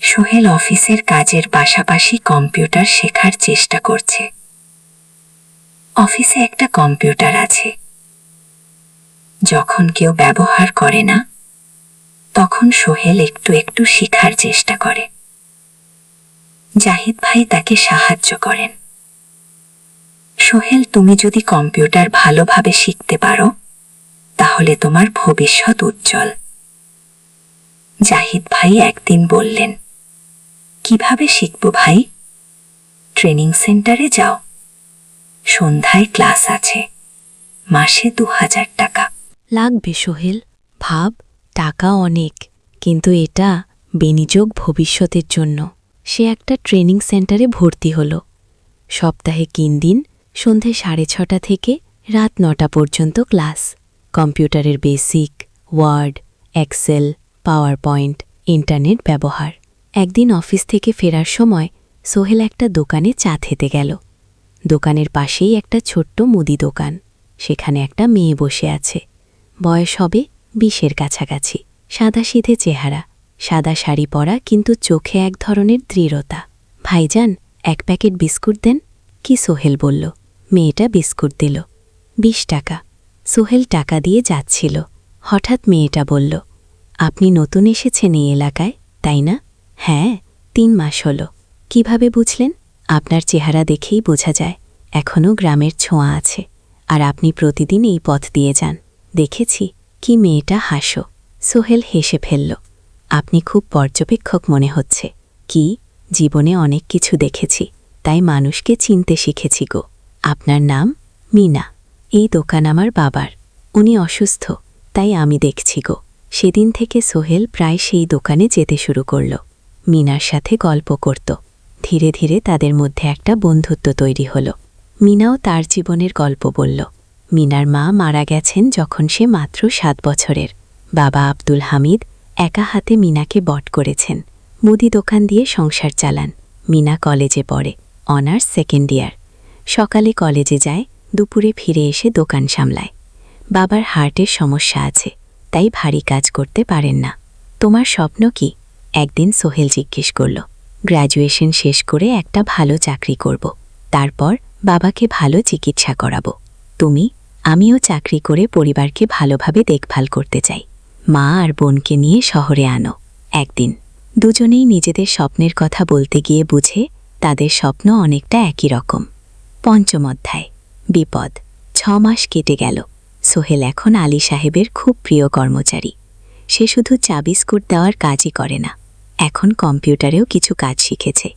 সোহেল অফিসের কাজের পাশাপাশি কম্পিউটার শেখার চেষ্টা করছে। অফিসে একটা কম্পিউটার আছে। যখন কেউ ব্যবহার করে না, তখন সোহেল একটু একটু শেখার চেষ্টা করে। জাহিদ ভাই তাকে সাহায্য করেন। সোহেল, তুমি যদি কম্পিউটার ভালোভাবে শিখতে পারো, তাহলে তোমার ভবিষ্যৎ উজ্জ্বল। জাহিদ ভাই একদিন বললেন, কিভাবে শিখব ভাই? ট্রেনিং সেন্টারে যাও, সন্ধ্যায় ক্লাস আছে, মাসে 2,000 টাকা। লাগবে সোহেল, ভাব, টাকা অনেক, কিন্তু এটা বিনিয়োগ ভবিষ্যতের জন্য। সে একটা ট্রেনিং সেন্টারে ভর্তি হল। সপ্তাহে 3 দিন সন্ধে 6:30 থেকে রাত 9টা পর্যন্ত ক্লাস। কম্পিউটারের basic, word, Excel, PowerPoint, internet ব্যবহার। একদিন অফিস থেকে ফেরার সময় সোহেল একটা দোকানে চা খেতে গেল। দোকানের পাশেই একটা ছোট্ট মুদি দোকান। সেখানে একটা মেয়ে বসে আছে। বয়স হবে 20-এর কাছাকাছি। সাদাসিধে চেহারা, সাদা শাড়ি পরা, কিন্তু চোখে এক ধরনের দৃঢ়তা। ভাইজান, 1 প্যাকেট বিস্কুট দেন। কি সোহেল বলল। মেয়েটা বিস্কুট দিল। 20 টাকা। সোহেল টাকা দিয়ে যাচ্ছিল। হঠাৎ মেয়েটা বলল, আপনি নতুন এসেছেন এই এলাকায়, তাই না? হ্যাঁ, 3 মাস হল। কিভাবে বুঝলেন? আপনার চেহারা দেখেই বোঝা যায় এখনও গ্রামের ছোঁয়া আছে। আর আপনি প্রতিদিন এই পথ দিয়ে যান। দেখেছি। কি মেয়েটা হাসো। সোহেল হেসে ফেলল। আপনি খুব পর্যবেক্ষক মনে হচ্ছে। কি? জীবনে অনেক কিছু দেখেছি, তাই মানুষকে চিনতে শিখেছি গো। আপনার নাম? মিনা। এই দোকান আমার বাবার। উনি অসুস্থ, তাই আমি দেখছি গো। সেদিন থেকে সোহেল প্রায় সেই দোকানে যেতে শুরু করল। মিনার সাথে গল্প করত। ধীরে ধীরে তাদের মধ্যে একটা বন্ধুত্ব তৈরি হল। মিনাও তার জীবনের গল্প বলল। মিনার মা মারা গেছেন যখন সে মাত্র 7 বছরের। বাবা আব্দুল হামিদ একা হাতে মিনাকে বট করেছেন। মুদি দোকান দিয়ে সংসার চালান। মিনা কলেজে পড়ে, অনার্স 2nd ইয়ার। সকালে কলেজে যায়, দুপুরে ফিরে এসে দোকান সামলায়। বাবার হার্টের সমস্যা আছে, তাই ভারী কাজ করতে পারেন না। তোমার স্বপ্ন কি? একদিন সোহেল জিজ্ঞেস করল। গ্র্যাজুয়েশন শেষ করে একটা ভালো চাকরি করব, তারপর বাবাকে ভালো চিকিৎসা করাবো। তুমি? আমিও চাকরি করে পরিবারকে ভালোভাবে দেখভাল করতে চাই। মা আর বোনকে নিয়ে শহরে আনো। একদিন দুজনেই নিজেদের স্বপ্নের কথা বলতে গিয়ে বুঝে তাদের স্বপ্ন অনেকটা একই রকম। 5ম অধ্যায়, বিপদ। 6 মাস কেটে গেল। সোহেল এখন আলী সাহেবের খুব প্রিয় কর্মচারী। সে শুধু চা বিস্কুট দেওয়ার কাজই করে না, এখন কম্পিউটারেও কিছু কাজ শিখেছে।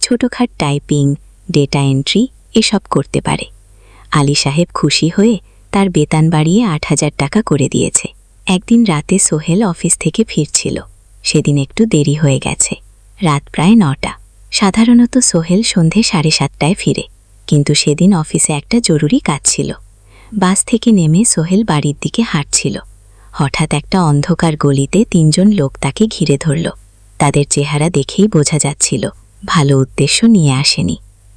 ছোটখাট টাইপিং, ডেটা এন্ট্রি এসব করতে পারে। আলী সাহেব খুশি হয়ে তার বেতন বাড়িয়ে 8,000 টাকা করে দিয়েছে। একদিন রাতে সোহেল অফিস থেকে ফিরছিল। সেদিন একটু দেরি হয়ে গেছে। রাত প্রায় 9টা। সাধারণত সোহেল সন্ধে 7:30টায় ফিরে, কিন্তু সেদিন অফিসে একটা জরুরি কাজ ছিল। বাস থেকে নেমে সোহেল বাড়ির দিকে হাঁটছিল। হঠাৎ একটা অন্ধকার গলিতে 3 জন লোক তাকে ঘিরে ধরল। তাদের চেহারা দেখেই বোঝা যাচ্ছিল ভালো উদ্দেশ্য নিয়ে আসেনি।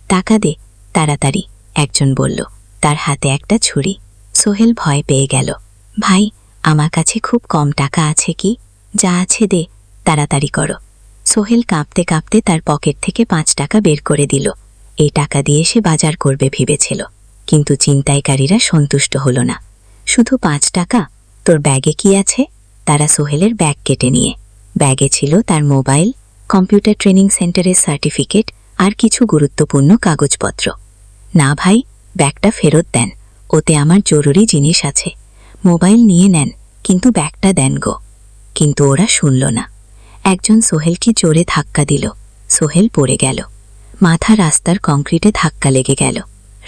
টাকা দে, তাড়াতাড়ি, একজন বলল। তার হাতে একটা ছুরি। সোহেল ভয় পেয়ে গেল। ভাই, আমার কাছে খুব কম টাকা আছে, কি যা আছে দে, তাড়াতাড়ি করো। সোহেল কাঁপতে কাঁপতে তার পকেট থেকে 5 টাকা বের করে দিল। এই টাকা দিয়ে সে বাজার করবে ভেবেছিল, কিন্তু ছিনতাইকারীরা সন্তুষ্ট হল না। শুধু 5 টাকা? তোর ব্যাগে কি আছে? তারা সোহেলের ব্যাগ কেটে নিয়ে। ব্যাগে ছিল তার মোবাইল, কম্পিউটার ট্রেনিং সেন্টারের সার্টিফিকেট আর কিছু গুরুত্বপূর্ণ কাগজপত্র। না ভাই, ব্যাগটা ফেরত দেন, ওতে আমার জরুরি জিনিস আছে। মোবাইল নিয়ে নেন, কিন্তু ব্যাগটা দেন গো। কিন্তু ওরা শুনল না। একজন সোহেলকে জোরে ধাক্কা দিল। সোহেল পড়ে গেল। মাথা রাস্তার কংক্রিটে ধাক্কা লেগে গেল।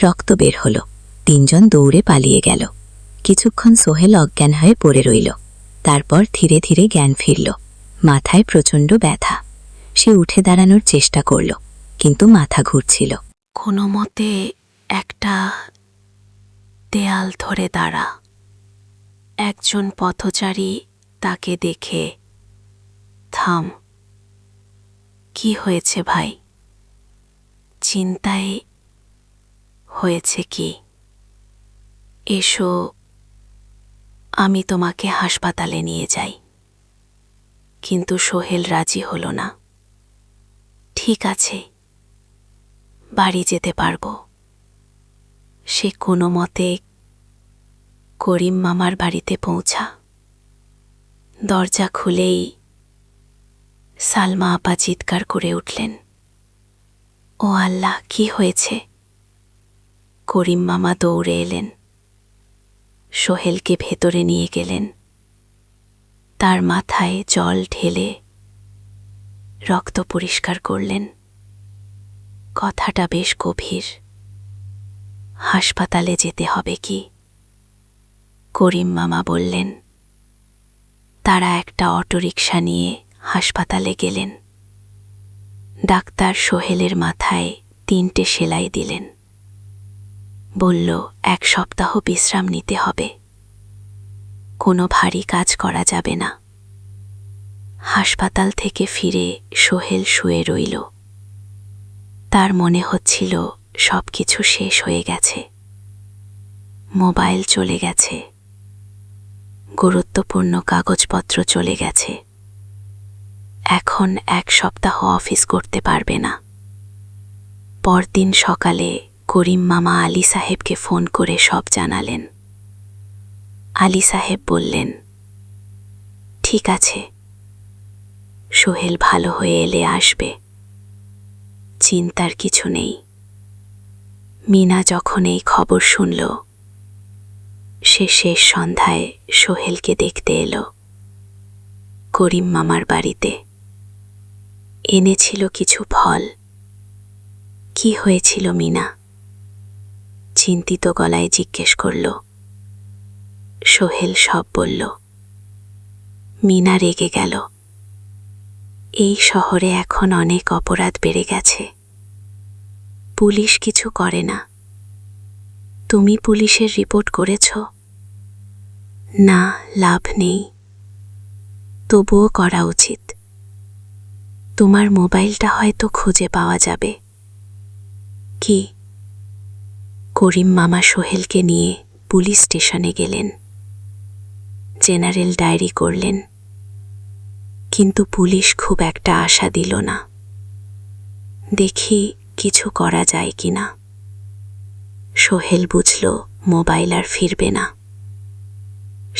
রক্ত বের হলো। 3 জন দৌড়ে পালিয়ে গেল। কিছুক্ষণ সোহেল অজ্ঞান হয়ে পড়ে রইল। তারপর ধীরে ধীরে জ্ঞান ফিরল। মাথায় প্রচণ্ড ব্যথা। সে উঠে দাঁড়ানোর চেষ্টা করল, কিন্তু মাথা ঘুরছিল। কোনো মতে একটা দেয়াল ধরে দাঁড়া। একজন পথচারী তাকে দেখে, থাম। কি হয়েছে ভাই? চিন্তায় হয়েছে কি? এসো, আমি তোমাকে হাসপাতালে নিয়ে যাই। কিন্তু সোহেল রাজি হল না। ঠিক আছে, বাড়ি যেতে পারবো। সে কোনো মতে করিম মামার বাড়িতে পৌঁছা। দরজা খুলেই সালমা আপা চিৎকার করে উঠলেন, ও আল্লাহ, কি হয়েছে? করিম মামা দৌড়ে এলেন, সোহেলকে ভেতরে নিয়ে গেলেন। তার মাথায় জল ঢেলে রক্ত পরিষ্কার করলেন। কথাটা বেশ গভীর। হাসপাতালে যেতে হবে কি? করিম মামা বললেন। তারা একটা অটোরিকশা নিয়ে হাসপাতালে গেলেন। ডাক্তার সোহেলের মাথায় 3টে সেলাই দিলেন। বলল 1 সপ্তাহ বিশ্রাম নিতে হবে, কোনো ভারী কাজ করা যাবে না। হাসপাতাল থেকে ফিরে সোহেল শুয়ে রইল। তার মনে হচ্ছিল সব কিছু শেষ হয়ে গেছে। মোবাইল চলে গেছে, গুরুত্বপূর্ণ কাগজপত্র চলে গেছে। এখন 1 সপ্তাহ অফিস করতে পারবে না। পরদিন সকালে করিম মামা আলী সাহেবকে ফোন করে সব জানালেন। আলী সাহেব বললেন, ঠিক আছে, সোহেল ভালো হয়ে এলে আসবে, চিন্তার কিছু নেই। মিনা যখন এই খবর শুনল, সে শেষ সন্ধ্যায় সোহেলকে দেখতে এলো করিম মামার বাড়িতে। এনেছিল কিছু ফল। কি হয়েছিল মিনা? চিন্তিত গলায় জিজ্ঞেস করল। সোহেল সব বলল। মিনা রেগে গেল। এই শহরে এখন অনেক অপরাধ বেড়ে গেছে, পুলিশ কিছু করে না। তুমি পুলিশের রিপোর্ট করেছ? না, লাভ নেই। তবুও করা উচিত। তোমার মোবাইলটা হয়তো খুঁজে পাওয়া যাবে। কি? করিম মামা সোহেলকে নিয়ে পুলিশ স্টেশনে গেলেন, জেনারেল ডায়েরি করলেন, কিন্তু পুলিশ খুব একটা আশা দিল না। দেখি কিছু করা যায় কিনা। সোহেল বুঝল মোবাইল আর ফিরবে না।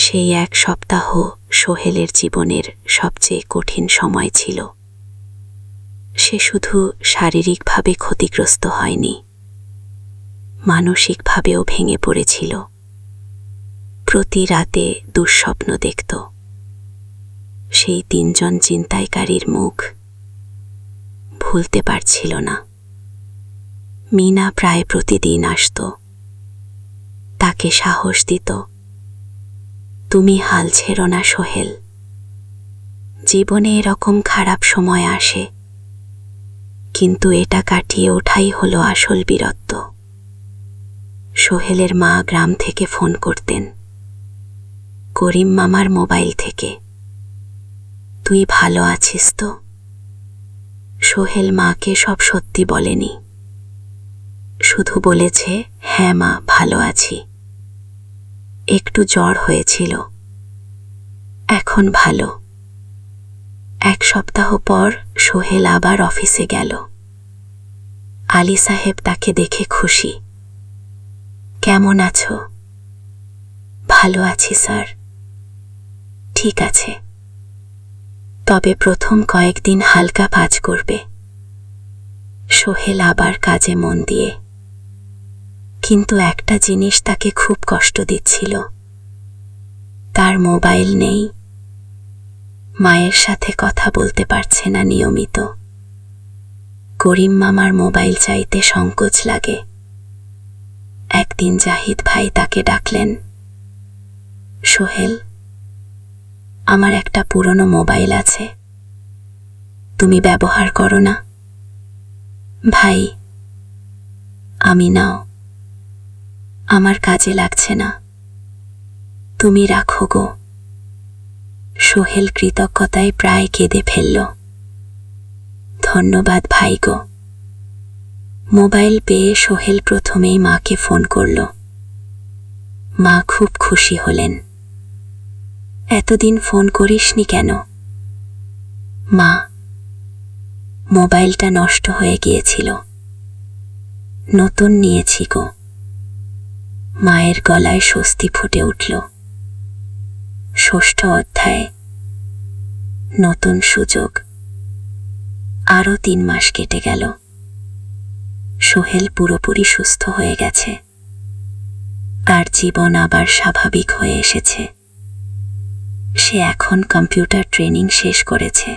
সেই এক সপ্তাহ সোহেলের জীবনের সবচেয়ে কঠিন সময় ছিল। সে শুধু শারীরিকভাবে ক্ষতিগ্রস্ত হয়নি, মানসিকভাবেও ভেঙে পড়েছিল। প্রতি রাতে দুঃস্বপ্ন দেখত। সেই 3 জন ছিনতাইকারীর মুখ ভুলতে পারছিল না। মিনা প্রায় প্রতিদিন আসত, তাকে সাহস দিত, তুমি হাল ছেড়ো না সোহেল। জীবনে এরকম খারাপ সময় আসে, কিন্তু এটা কাটিয়ে ওঠাই হলো আসল বীরত্ব। সোহেলের মা গ্রাম থেকে ফোন করতেন, করিম মামার মোবাইল থেকে। তুই ভালো আছিস তো? সোহেল মাকে সব সত্যি বলেনি, শুধু বলেছে, হ্যাঁ মা, ভালো আছি। একটু জ্বর হয়েছিল, এখন ভালো। 1 সপ্তাহ পর সোহেল আবার অফিসে গেল। আলী সাহেব তাকে দেখে খুশি। কেমন আছো? ভালো আছি স্যার। ঠিক আছে, তবে প্রথম কয়েকদিন হালকা কাজ করবে। সোহেল আবার কাজে মন দিয়ে। কিন্তু একটা জিনিস তাকে খুব কষ্ট দিচ্ছিল, তার মোবাইল নেই। মায়ের সাথে কথা বলতে পারছে না নিয়মিত। করিম মামার মোবাইল চাইতে সংকোচ লাগে। একদিন জাহিদ ভাই তাকে ডাকলেন, সোহেল, আমার একটা পুরনো মোবাইল আছে, তুমি ব্যবহার করো না? ভাই, আমি নাও, আমার কাজে লাগছে না, তুমি রাখো গো। সোহেল কৃতজ্ঞতায় প্রায় কেঁদে ফেলল। ধন্যবাদ ভাই গো। মোবাইল পেয়ে সোহেল প্রথমেই মাকে ফোন করল। মা খুব খুশি হলেন। এতদিন ফোন করিসনি কেন? মা, মোবাইলটা নষ্ট হয়ে গিয়েছিল, নতুন নিয়েছি গো। মায়ের গলায় স্বস্তি ফুটে উঠল। 6ষ্ঠ অধ্যায়, নতুন সুযোগ। আরও 3 মাস কেটে গেল। সোহেল পুরোপুরি সুস্থ হয়ে গেছে, আর জীবন আবার স্বাভাবিক হয়ে এসেছে। সে এখন কম্পিউটার ট্রেনিং শেষ করেছে,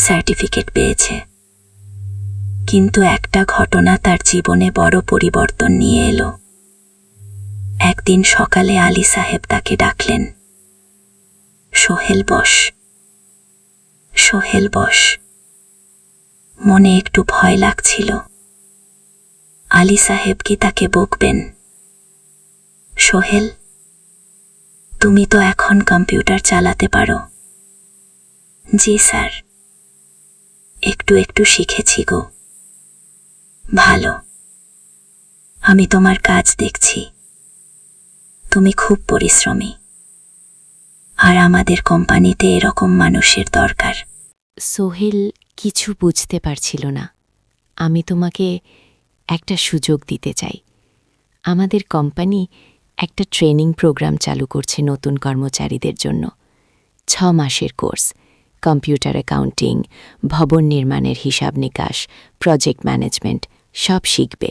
সার্টিফিকেট পেয়েছে। কিন্তু একটা ঘটনা তার জীবনে বড় পরিবর্তন নিয়ে এলো। একদিন সকালে আলী সাহেব তাকে ডাকলেন, সোহেল বস। সোহেল বস। মনে একটু ভয় লাগছিল। আলী সাহেব কি তাকে বকবেন? সোহেল, তুমি তো এখন কম্পিউটার চালাতে পারো। জি স্যার, একটু একটু শিখেছি গো। ভালো, আমি তোমার কাজ দেখছি। তুমি খুব পরিশ্রমী, আর আমাদের কোম্পানিতে এরকম মানুষের দরকার। সোহেল কিছু বুঝতে পারছিল না। আমি তোমাকে একটা সুযোগ দিতে চাই। আমাদের কোম্পানি একটা ট্রেনিং প্রোগ্রাম চালু করছে নতুন কর্মচারীদের জন্য। 6 মাসের কোর্স, কম্পিউটার অ্যাকাউন্টিং, ভবন নির্মাণের হিসাব নিকাশ, প্রজেক্ট ম্যানেজমেন্ট সব শিখবে।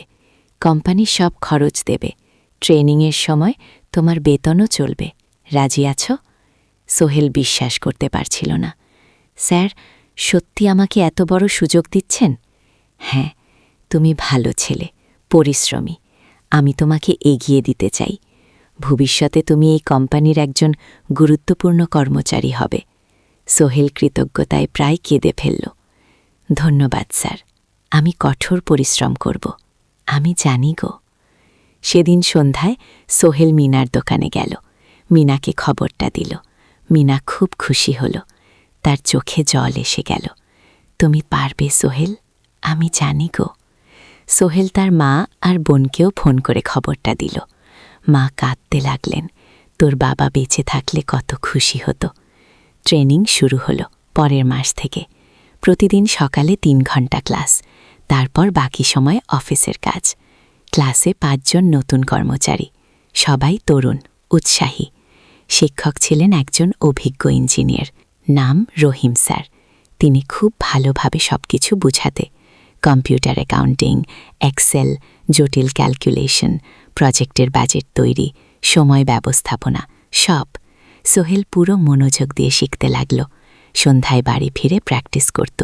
কোম্পানি সব খরচ দেবে। ট্রেনিংয়ের সময় তোমার বেতনও চলবে। রাজি আছো? সোহেল বিশ্বাস করতে পারছিল না। স্যার, সত্যি আমাকে এত বড় সুযোগ দিচ্ছেন? হ্যাঁ, তুমি ভালো ছেলে, পরিশ্রমী। আমি তোমাকে এগিয়ে দিতে চাই। ভবিষ্যতে তুমি এই কোম্পানির একজন গুরুত্বপূর্ণ কর্মচারী হবে। সোহেল কৃতজ্ঞতায় প্রায় কেঁদে ফেলল। ধন্যবাদ স্যার, আমি কঠোর পরিশ্রম করব। আমি জানি গো। সেদিন সন্ধ্যায় সোহেল মিনার দোকানে গেল। মিনাকে খবরটা দিল। মিনা খুব খুশি হল। তার চোখে জল এসে গেল। তুমি পারবে সোহেল, আমি জানি গো। সোহেল তার মা আর বোনকেও ফোন করে খবরটা দিল। মা কাঁদতে লাগলেন। তোর বাবা বেঁচে থাকলে কত খুশি হতো। ট্রেনিং শুরু হলো পরের মাস থেকে। প্রতিদিন সকালে 3 ঘন্টা ক্লাস, তারপর বাকি সময় অফিসের কাজ। ক্লাসে 5 জন নতুন কর্মচারী, সবাই তরুণ, উৎসাহী। শিক্ষক ছিলেন একজন অভিজ্ঞ ইঞ্জিনিয়ার, নাম রহিম স্যার। তিনি খুব ভালোভাবে সবকিছু বুঝাতে, কম্পিউটার অ্যাকাউন্টিং, এক্সেল, জটিল ক্যালকুলেশন, প্রজেক্টের বাজেট তৈরি, সময় ব্যবস্থাপনা সব। সোহেল পুরো মনোযোগ দিয়ে শিখতে লাগল। সন্ধ্যায় বাড়ি ফিরে প্র্যাকটিস করত।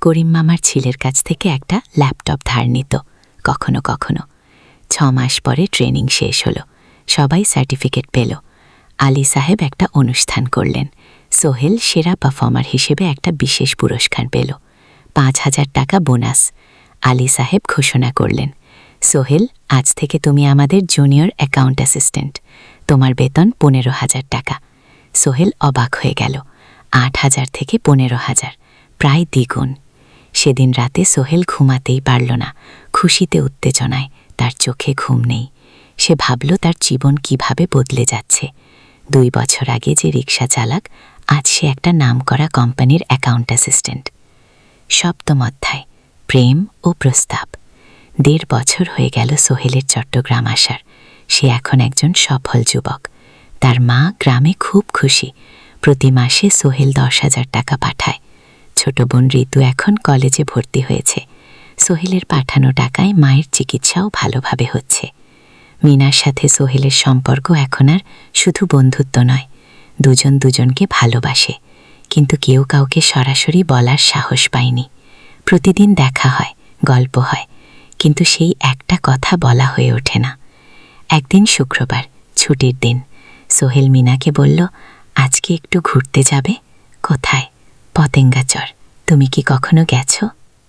করিম মামার ছেলের কাছ থেকে একটা ল্যাপটপ ধার নিত কখনো কখনো। 6 মাস পরে ট্রেনিং শেষ হলো। সবাই সার্টিফিকেট পেল। আলী সাহেব একটা অনুষ্ঠান করলেন। সোহেল সেরা পারফর্মার হিসেবে একটা বিশেষ পুরস্কার পেল। 5,000 টাকা বোনাস। আলী সাহেব ঘোষণা করলেন, সোহেল, আজ থেকে তুমি আমাদের জুনিয়র অ্যাকাউন্ট অ্যাসিস্ট্যান্ট। তোমার বেতন 15,000 টাকা। সোহেল অবাক হয়ে গেল। 8,000 থেকে 15,000, প্রায় দ্বিগুণ। সেদিন রাতে সোহেল ঘুমাতেই পারল না। খুশিতে উত্তেজনায় তার চোখে ঘুম নেই। সে ভাবল তার জীবন কিভাবে বদলে যাচ্ছে। 2 বছর আগে যে রিক্সা চালাক, আজ সে একটা নামকরা কোম্পানির অ্যাকাউন্ট অ্যাসিস্ট্যান্ট। 7ম অধ্যায়, প্রেম ও প্রস্তাব। 1.5 বছর হয়ে গেল সোহেলের চট্টগ্রাম আসার। সে এখন একজন সফল যুবক। তার মা গ্রামে খুব খুশি। প্রতি মাসে সোহেল 10,000 টাকা পাঠায়। ছোট বোন ঋতু এখন কলেজে ভর্তি হয়েছে। সোহেলের পাঠানো টাকায় মায়ের চিকিৎসাও ভালোভাবে হচ্ছে। মিনার সাথে সোহেলের সম্পর্ক এখন আর শুধু বন্ধুত্ব নয়, দুজন দুজনকে ভালোবাসে। কিন্তু কেউ কাউকে সরাসরি বলার সাহস পায়নি। প্রতিদিন দেখা হয়, গল্প হয়, কিন্তু সেই একটা কথা বলা হয়ে ওঠে না। একদিন শুক্রবার, ছুটির দিন। সোহেল মিনাকে বলল, আজকে একটু ঘুরতে যাবে? কোথায়? পতেঙ্গাচর। তুমি কি কখনো গেছো?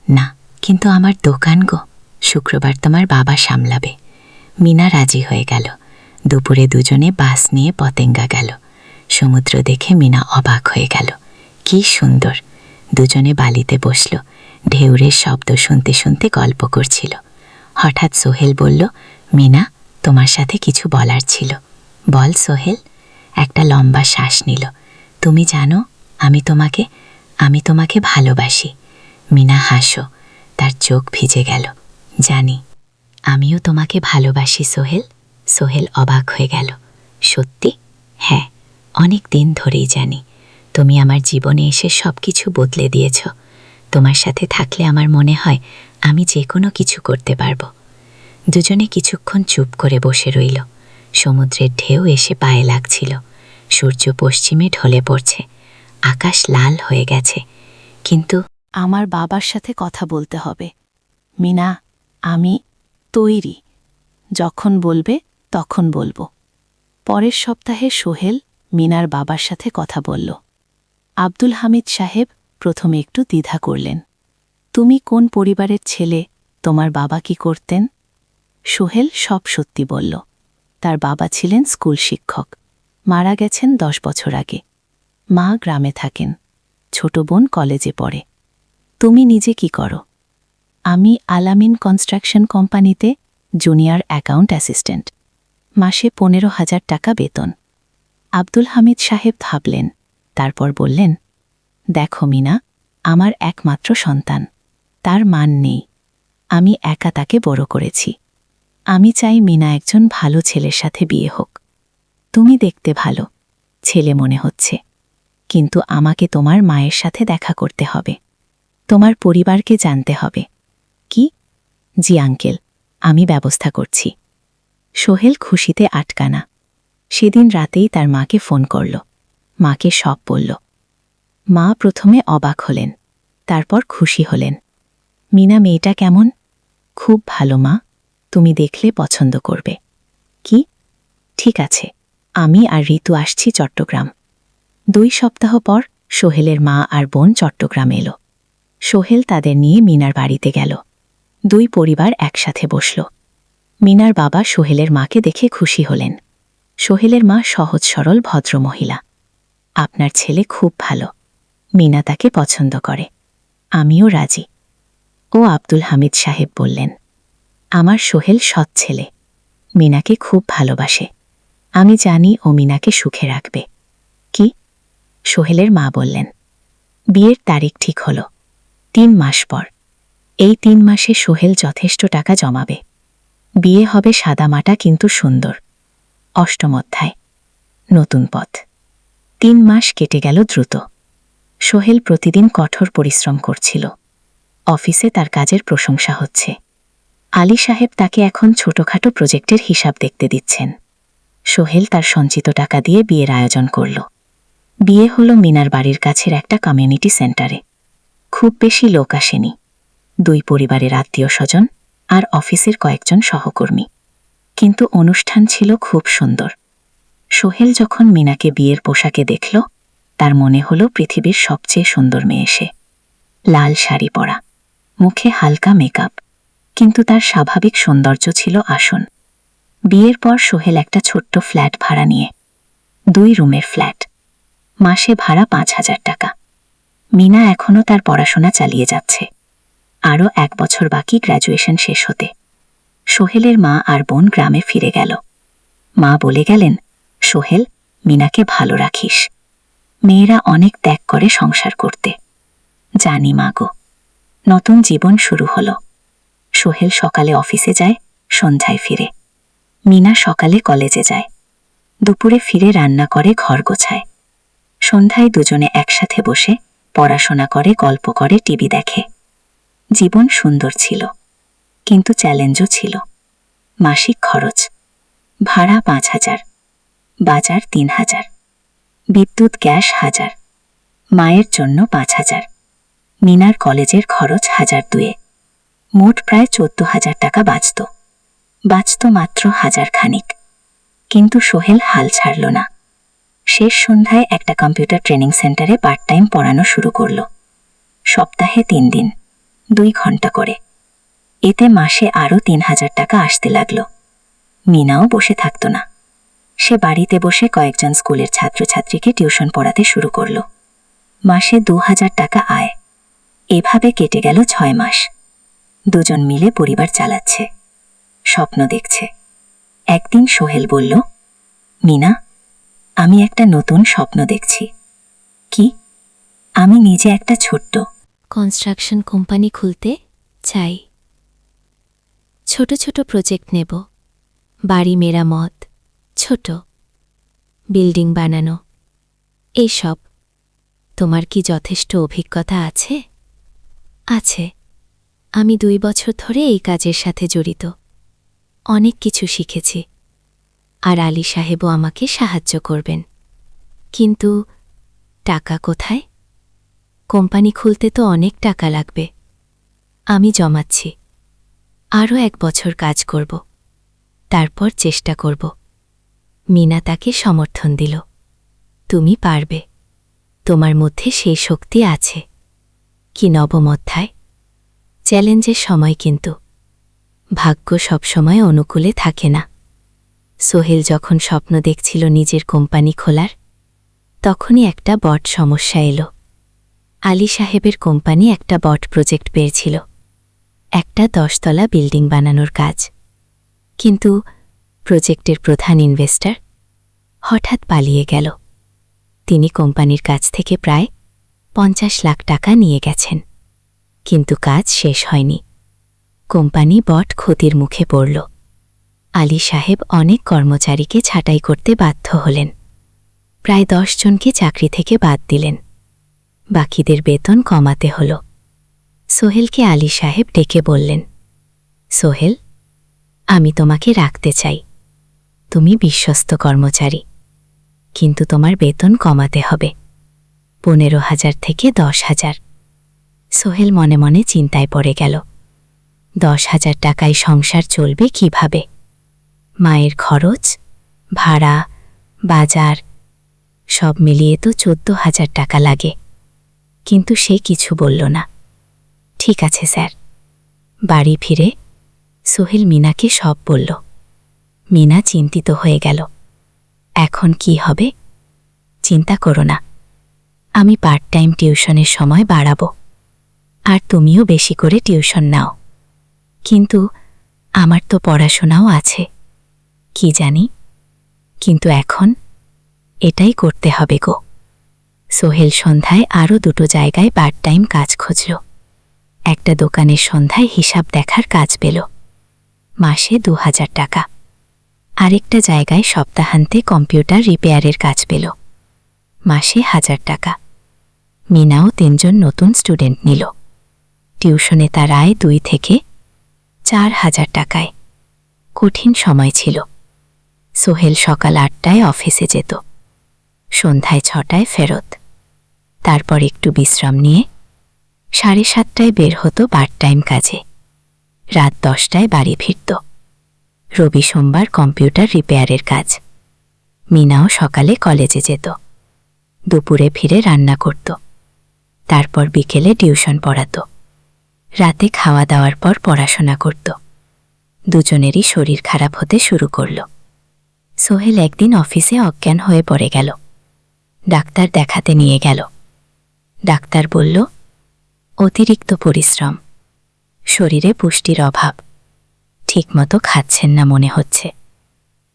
না, কিন্তু আমার দোকান গো। শুক্রবার তোমার বাবা সামলাবে। মিনা রাজি হয়ে গেল। দুপুরে দুজনে বাস নিয়ে পতেঙ্গা গেল। সমুদ্র দেখে মিনা অবাক হয়ে গেল। কি সুন্দর! দুজনে বালিতে বসল। ঢেউরের শব্দ শুনতে শুনতে গল্প করছিল। হঠাৎ সোহেল বলল, মিনা, তোমার সাথে কিছু বলার ছিল। বল সোহেল। একটা লম্বা শ্বাস নিল। তুমি জানো, আমি তোমাকে ভালোবাসি। মিনা হাসো। তার চোখ ভিজে গেল। জানি। আমিও তোমাকে ভালোবাসি সোহেল। সোহেল অবাক হয়ে গেল। সত্যি? হ্যাঁ, অনেক দিন ধরেই জানি। তুমি আমার জীবনে এসে সব কিছু বদলে দিয়েছ। তোমার সাথে থাকলে আমার মনে হয় আমি যে কোনো কিছু করতে পারবো। দুজনে কিছুক্ষণ চুপ করে বসে রইল। সমুদ্রের ঢেউ এসে পায়ে লাগছিল। সূর্য পশ্চিমে ঢলে পড়ছে। আকাশ লাল হয়ে গেছে। কিন্তু আমার বাবার সাথে কথা বলতে হবে। মিনা, আমি তৈরি। যখন বলবে তখন বলবো। পরের সপ্তাহে সোহেল মিনার বাবার সাথে কথা বলল। আব্দুল হামিদ সাহেব প্রথমে একটু দ্বিধা করলেন। তুমি কোন পরিবারের ছেলে? তোমার বাবা কি করতেন? সোহেল সব সত্যি বলল। তার বাবা ছিলেন স্কুল শিক্ষক, মারা গেছেন 10 বছর আগে। মা গ্রামে থাকেন, ছোট বোন কলেজে পড়ে। তুমি নিজে কি করো? আমি আলামিন কনস্ট্রাকশন কোম্পানিতে জুনিয়র অ্যাকাউন্ট অ্যাসিস্ট্যান্ট। মাসে 15,000 টাকা বেতন। আব্দুল হামিদ সাহেব ভাবলেন, তারপর বললেন, দেখো মিনা, আমার একমাত্র সন্তান। তার মান নেই। আমি একা তাকে বড় করেছি। আমি চাই মিনা একজন ভালো ছেলের সাথে বিয়ে হোক। তুমি দেখতে ভালো, ছেলে মনে হচ্ছে, কিন্তু আমাকে তোমার মায়ের সাথে দেখা করতে হবে, তোমার পরিবারকে জানতে হবে। কি? জি আঙ্কেল, আমি ব্যবস্থা করছি। সোহেল খুশিতে আটকানা। সেদিন রাতেই তার মাকে ফোন করল, মাকে সব বলল। মা প্রথমে অবাক হলেন, তারপর খুশি হলেন। মিনা মেয়েটা কেমন? খুব ভালো মা, তুমি দেখলে পছন্দ করবে। কি? ঠিক আছে, আমি আর ঋতু আসছি চট্টগ্রাম। 2 সপ্তাহ পর সোহেলের মা আর বোন চট্টগ্রাম এলো। সোহেল তাদের নিয়ে মিনার বাড়িতে গেল। 2 পরিবার একসাথে বসল। মিনার বাবা সোহেলের মাকে দেখে খুশি হলেন। সোহেলের মা সহজ সরল ভদ্রমহিলা। আপনার ছেলে খুব ভালো, মিনা তাকে পছন্দ করে, আমিও রাজি। ও আব্দুল হামিদ সাহেব বললেন, আমার সোহেল সৎ ছেলে, মিনাকে খুব ভালোবাসে, আমি জানি ও মিনাকে সুখে রাখবে। কি? সোহেলের মা বললেন। বিয়ের তারিখ ঠিক হল 3 মাস পর। এই 3 মাসে সোহেল যথেষ্ট টাকা জমাবে। বিয়ে হবে সাদামাটা কিন্তু সুন্দর। 8ম অধ্যায়, নতুন পথ। 3 মাস কেটে গেল দ্রুত। সোহেল প্রতিদিন কঠোর পরিশ্রম করছিল। অফিসে তার কাজের প্রশংসা হচ্ছে। আলী সাহেব তাকে এখন ছোটখাটো প্রজেক্টের হিসাব দেখতে দিচ্ছেন। সোহেল তার সঞ্চিত টাকা দিয়ে বিয়ের আয়োজন করল। বিয়ে হলো মিনার বাড়ির কাছের একটা কমিউনিটি সেন্টারে। খুব বেশি লোক আসেনি, 2 পরিবারের আত্মীয় স্বজন আর অফিসের কয়েকজন সহকর্মী। কিন্তু অনুষ্ঠান ছিল খুব সুন্দর। সোহেল যখন মিনাকে বিয়ের পোশাকে দেখল, তার মনে হলো পৃথিবীর সবচেয়ে সুন্দর মেয়ে সে। লাল শাড়ি পরা, মুখে হালকা মেকআপ, কিন্তু তার স্বাভাবিক সৌন্দর্য ছিল আসন। বিয়ের পর সোহেল একটা ছোট্ট ফ্ল্যাট ভাড়া নিয়ে, 2 রুমের ফ্ল্যাট, মাসে ভাড়া 5,000 টাকা। মিনা এখনও তার পড়াশোনা চালিয়ে যাচ্ছে। আরও 1 বছর বাকি গ্র্যাজুয়েশন শেষ হতে। সোহেলের মা আর বোন গ্রামে ফিরে গেল। মা বলে গেলেন, সোহেল, মিনাকে ভালো রাখিস, মেয়েরা অনেক ত্যাগ করে সংসার করতে। জানি মা গো। নতুন জীবন শুরু হলো। সোহেল সকালে অফিসে যায়, সন্ধ্যায় ফিরে। মিনা সকালে কলেজে যায়, দুপুরে ফিরে রান্না করে, ঘর গোছায়। সন্ধ্যায় দুজনে একসাথে বসে পড়াশোনা করে, গল্প করে, টিভি দেখে। জীবন সুন্দর ছিল, কিন্তু চ্যালেঞ্জও ছিল। মাসিক খরচ, ভাড়া 5,000, বাজার 3,000, বিদ্যুৎ গ্যাস 1,000, মায়ের জন্য 5,000, মিনার কলেজের খরচ 1,200। মোট প্রায় 14,000 টাকা বাঁচত মাত্র 1,000 খানিক। কিন্তু সোহেল হাল ছাড়ল না। শেষ সন্ধ্যায় একটা কম্পিউটার ট্রেনিং সেন্টারে পার্ট টাইম পড়ানো শুরু করল। সপ্তাহে 3 দিন, 2 ঘন্টা করে। এতে মাসে আরও 3,000 টাকা আসতে লাগল। মিনাও বসে থাকত না। সে বাড়িতে বসে কয়েকজন স্কুলের ছাত্রছাত্রীকে টিউশন পড়াতে শুরু করল। মাসে 2,000 টাকা আয়। এভাবে কেটে গেল 6 মাস। দুজন মিলে পরিবার চালাচ্ছে, স্বপ্ন দেখছে। একদিন সোহেল বলল, মিনা, আমি একটা নতুন স্বপ্ন দেখছি। কি? আমি নিজে একটা ছোট্ট কনস্ট্রাকশন কোম্পানি খুলতে চাই। ছোট ছোট প্রজেক্ট নেব, বাড়ি মেরামত, ছোট বিল্ডিং বানানো, এইসব। তোমার কি যথেষ্ট অভিজ্ঞতা আছে? আছে, আমি 2 বছর ধরে এই কাজের সাথে জড়িত। অনেক কিছু শিখেছি, আর আলী সাহেবও আমাকে সাহায্য করবেন। কিন্তু টাকা কোথায়? কোম্পানি খুলতে তো অনেক টাকা লাগবে। আমি জমাচ্ছি, আরও 1 বছর কাজ করব, তারপর চেষ্টা করব। মিনা তাকে সমর্থন দিল। তুমি পারবে, তোমার মধ্যে সেই শক্তি আছে। কি 9ম অধ্যায়, চ্যালেঞ্জের সময়। কিন্তু ভাগ্য সবসময় অনুকূলে থাকে না। সোহেল যখন স্বপ্ন দেখছিল নিজের কোম্পানি খোলার, তখনই একটা বড় সমস্যা এলো। আলী সাহেবের কোম্পানি একটা বড় প্রজেক্ট পেয়েছিল, একটা 10 তলা বিল্ডিং বানানোর কাজ। কিন্তু প্রজেক্টের প্রধান ইনভেস্টর হঠাৎ পালিয়ে গেল। তিনি কোম্পানির কাছ থেকে প্রায় 50 লাখ টাকা নিয়ে গেছেন। কিন্তু কাজ শেষ হয়নি। কোম্পানি বড় ক্ষতির মুখে পড়ল। আলী সাহেব অনেক কর্মচারীকে ছাঁটাই করতে বাধ্য হলেন। প্রায় 10 জনকে চাকরি থেকে বাদ দিলেন। বাকিদের বেতন কমাতে হল। সোহেলকে আলী সাহেব ডেকে বললেন, সোহেল, আমি তোমাকে রাখতে চাই। তুমি বিশ্বস্ত কর্মচারী, কিন্তু তোমার বেতন কমাতে হবে 15,000 থেকে 10,000। সোহেল মনে মনে চিন্তায় পড়ে গেল। 10,000 টাকায় সংসার চলবে কিভাবে? মায়ের খরচ, ভাড়া, বাজার সব মিলিয়ে তো 14,000 টাকা লাগে। কিন্তু সে কিছু বলল না। ঠিক আছে স্যার। বাড়ি ফিরে সোহেল মিনাকে সব বলল। মিনা চিন্তিত হয়ে গেল। এখন কি হবে? চিন্তা করো না, আমি পার্ট টাইম টিউশনের সময় বাড়াবো, আর তুমিও বেশি করে টিউশন নাও। কিন্তু আমার তো পড়াশোনাও আছে। কি জানি, কিন্তু এখন এটাই করতে হবে গো। সোহেল সন্ধ্যায় আরও 2টো জায়গায় পার্ট টাইম কাজ খুঁজল। একটা দোকানের সন্ধ্যায় হিসাব দেখার কাজ পেল, মাসে 2,000 টাকা। আরেকটা জায়গায় সপ্তাহান্তে কম্পিউটার রিপেয়ারের কাজ পেল, মাসে 1,000 টাকা। মিনাও 3 জন নতুন স্টুডেন্ট নিল। টিউশনে তার আয় 2 থেকে 4,000 টাকায়। কঠিন সময় ছিল। সোহেল সকাল 8টায় অফিসে যেত, সন্ধ্যায় 6টায় ফেরত। তারপর একটু বিশ্রাম নিয়ে 7:30টায় বের হতো পার্ট টাইম কাজে। রাত 10টায় বাড়ি ফিরত। রবি সোমবার কম্পিউটার রিপেয়ারের কাজ। মিনাও সকালে কলেজে যেত, দুপুরে ফিরে রান্না করত, তারপর বিকেলে টিউশন পড়াত, রাতে খাওয়া দাওয়ার পর পড়াশোনা করত। দুজনেরই শরীর খারাপ হতে শুরু করল। সোহেল একদিন অফিসে অজ্ঞান হয়ে পড়ে গেল। ডাক্তার দেখাতে নিয়ে গেল। ডাক্তার বলল, অতিরিক্ত পরিশ্রম, শরীরে পুষ্টির অভাব, ঠিকমতো খাচ্ছেন না মনে হচ্ছে।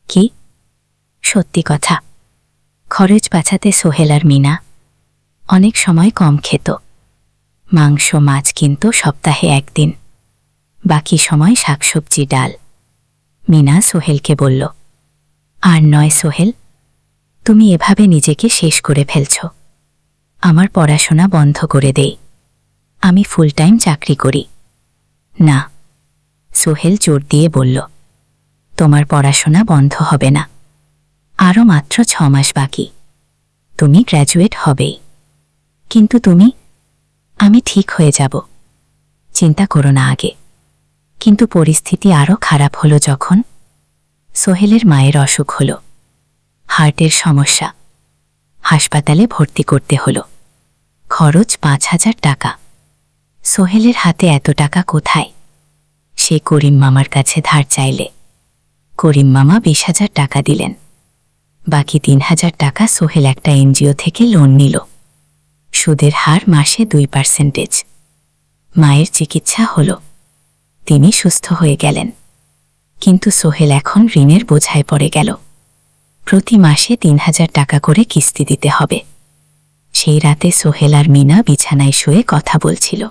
কি? সত্যি কথা। খরচ বাঁচাতে সোহেল আর মিনা অনেক সময় কম খেত। মাংস মাছ কিনত সপ্তাহে 1 দিন, বাকি সময় শাকসবজি ডাল। মিনা সোহেলকে বলল, আর নয় সোহেল, তুমি এভাবে নিজেকে শেষ করে ফেলছ। আমার পড়াশোনা বন্ধ করে দেই, আমি ফুল টাইম চাকরি করি। না, সোহেল জোর দিয়ে বলল, তোমার পড়াশোনা বন্ধ হবে না। আরও মাত্র 6 মাস বাকি, তুমি গ্র্যাজুয়েট হবেই। কিন্তু তুমি? আমি ঠিক হয়ে যাব, চিন্তা করো না আগে। কিন্তু পরিস্থিতি আরও খারাপ হলো যখন সোহেলের মায়ের অসুখ হলো, হার্টের সমস্যা। হাসপাতালে ভর্তি করতে হলো, খরচ 5,000 টাকা। সোহেলের হাতে এত টাকা কোথায়? সে করিম মামার কাছে ধার চাইলে করিম মামা 20,000 টাকা দিলেন। বাকি 3,000 টাকা সোহেল একটা এনজিও থেকে লোন নিল। সুদের হার মাসে 2%। মায়ের চিকিৎসা হলো, তিনি সুস্থ হয়ে গেলেন। কিন্তু সোহেল এখন ঋণের বোঝায় পড়ে গেল। প্রতি মাসে 3,000 টাকা করে কিস্তি দিতে হবে। সেই রাতে সোহেল আর মিনা বিছানায় শুয়ে কথা বলছিল।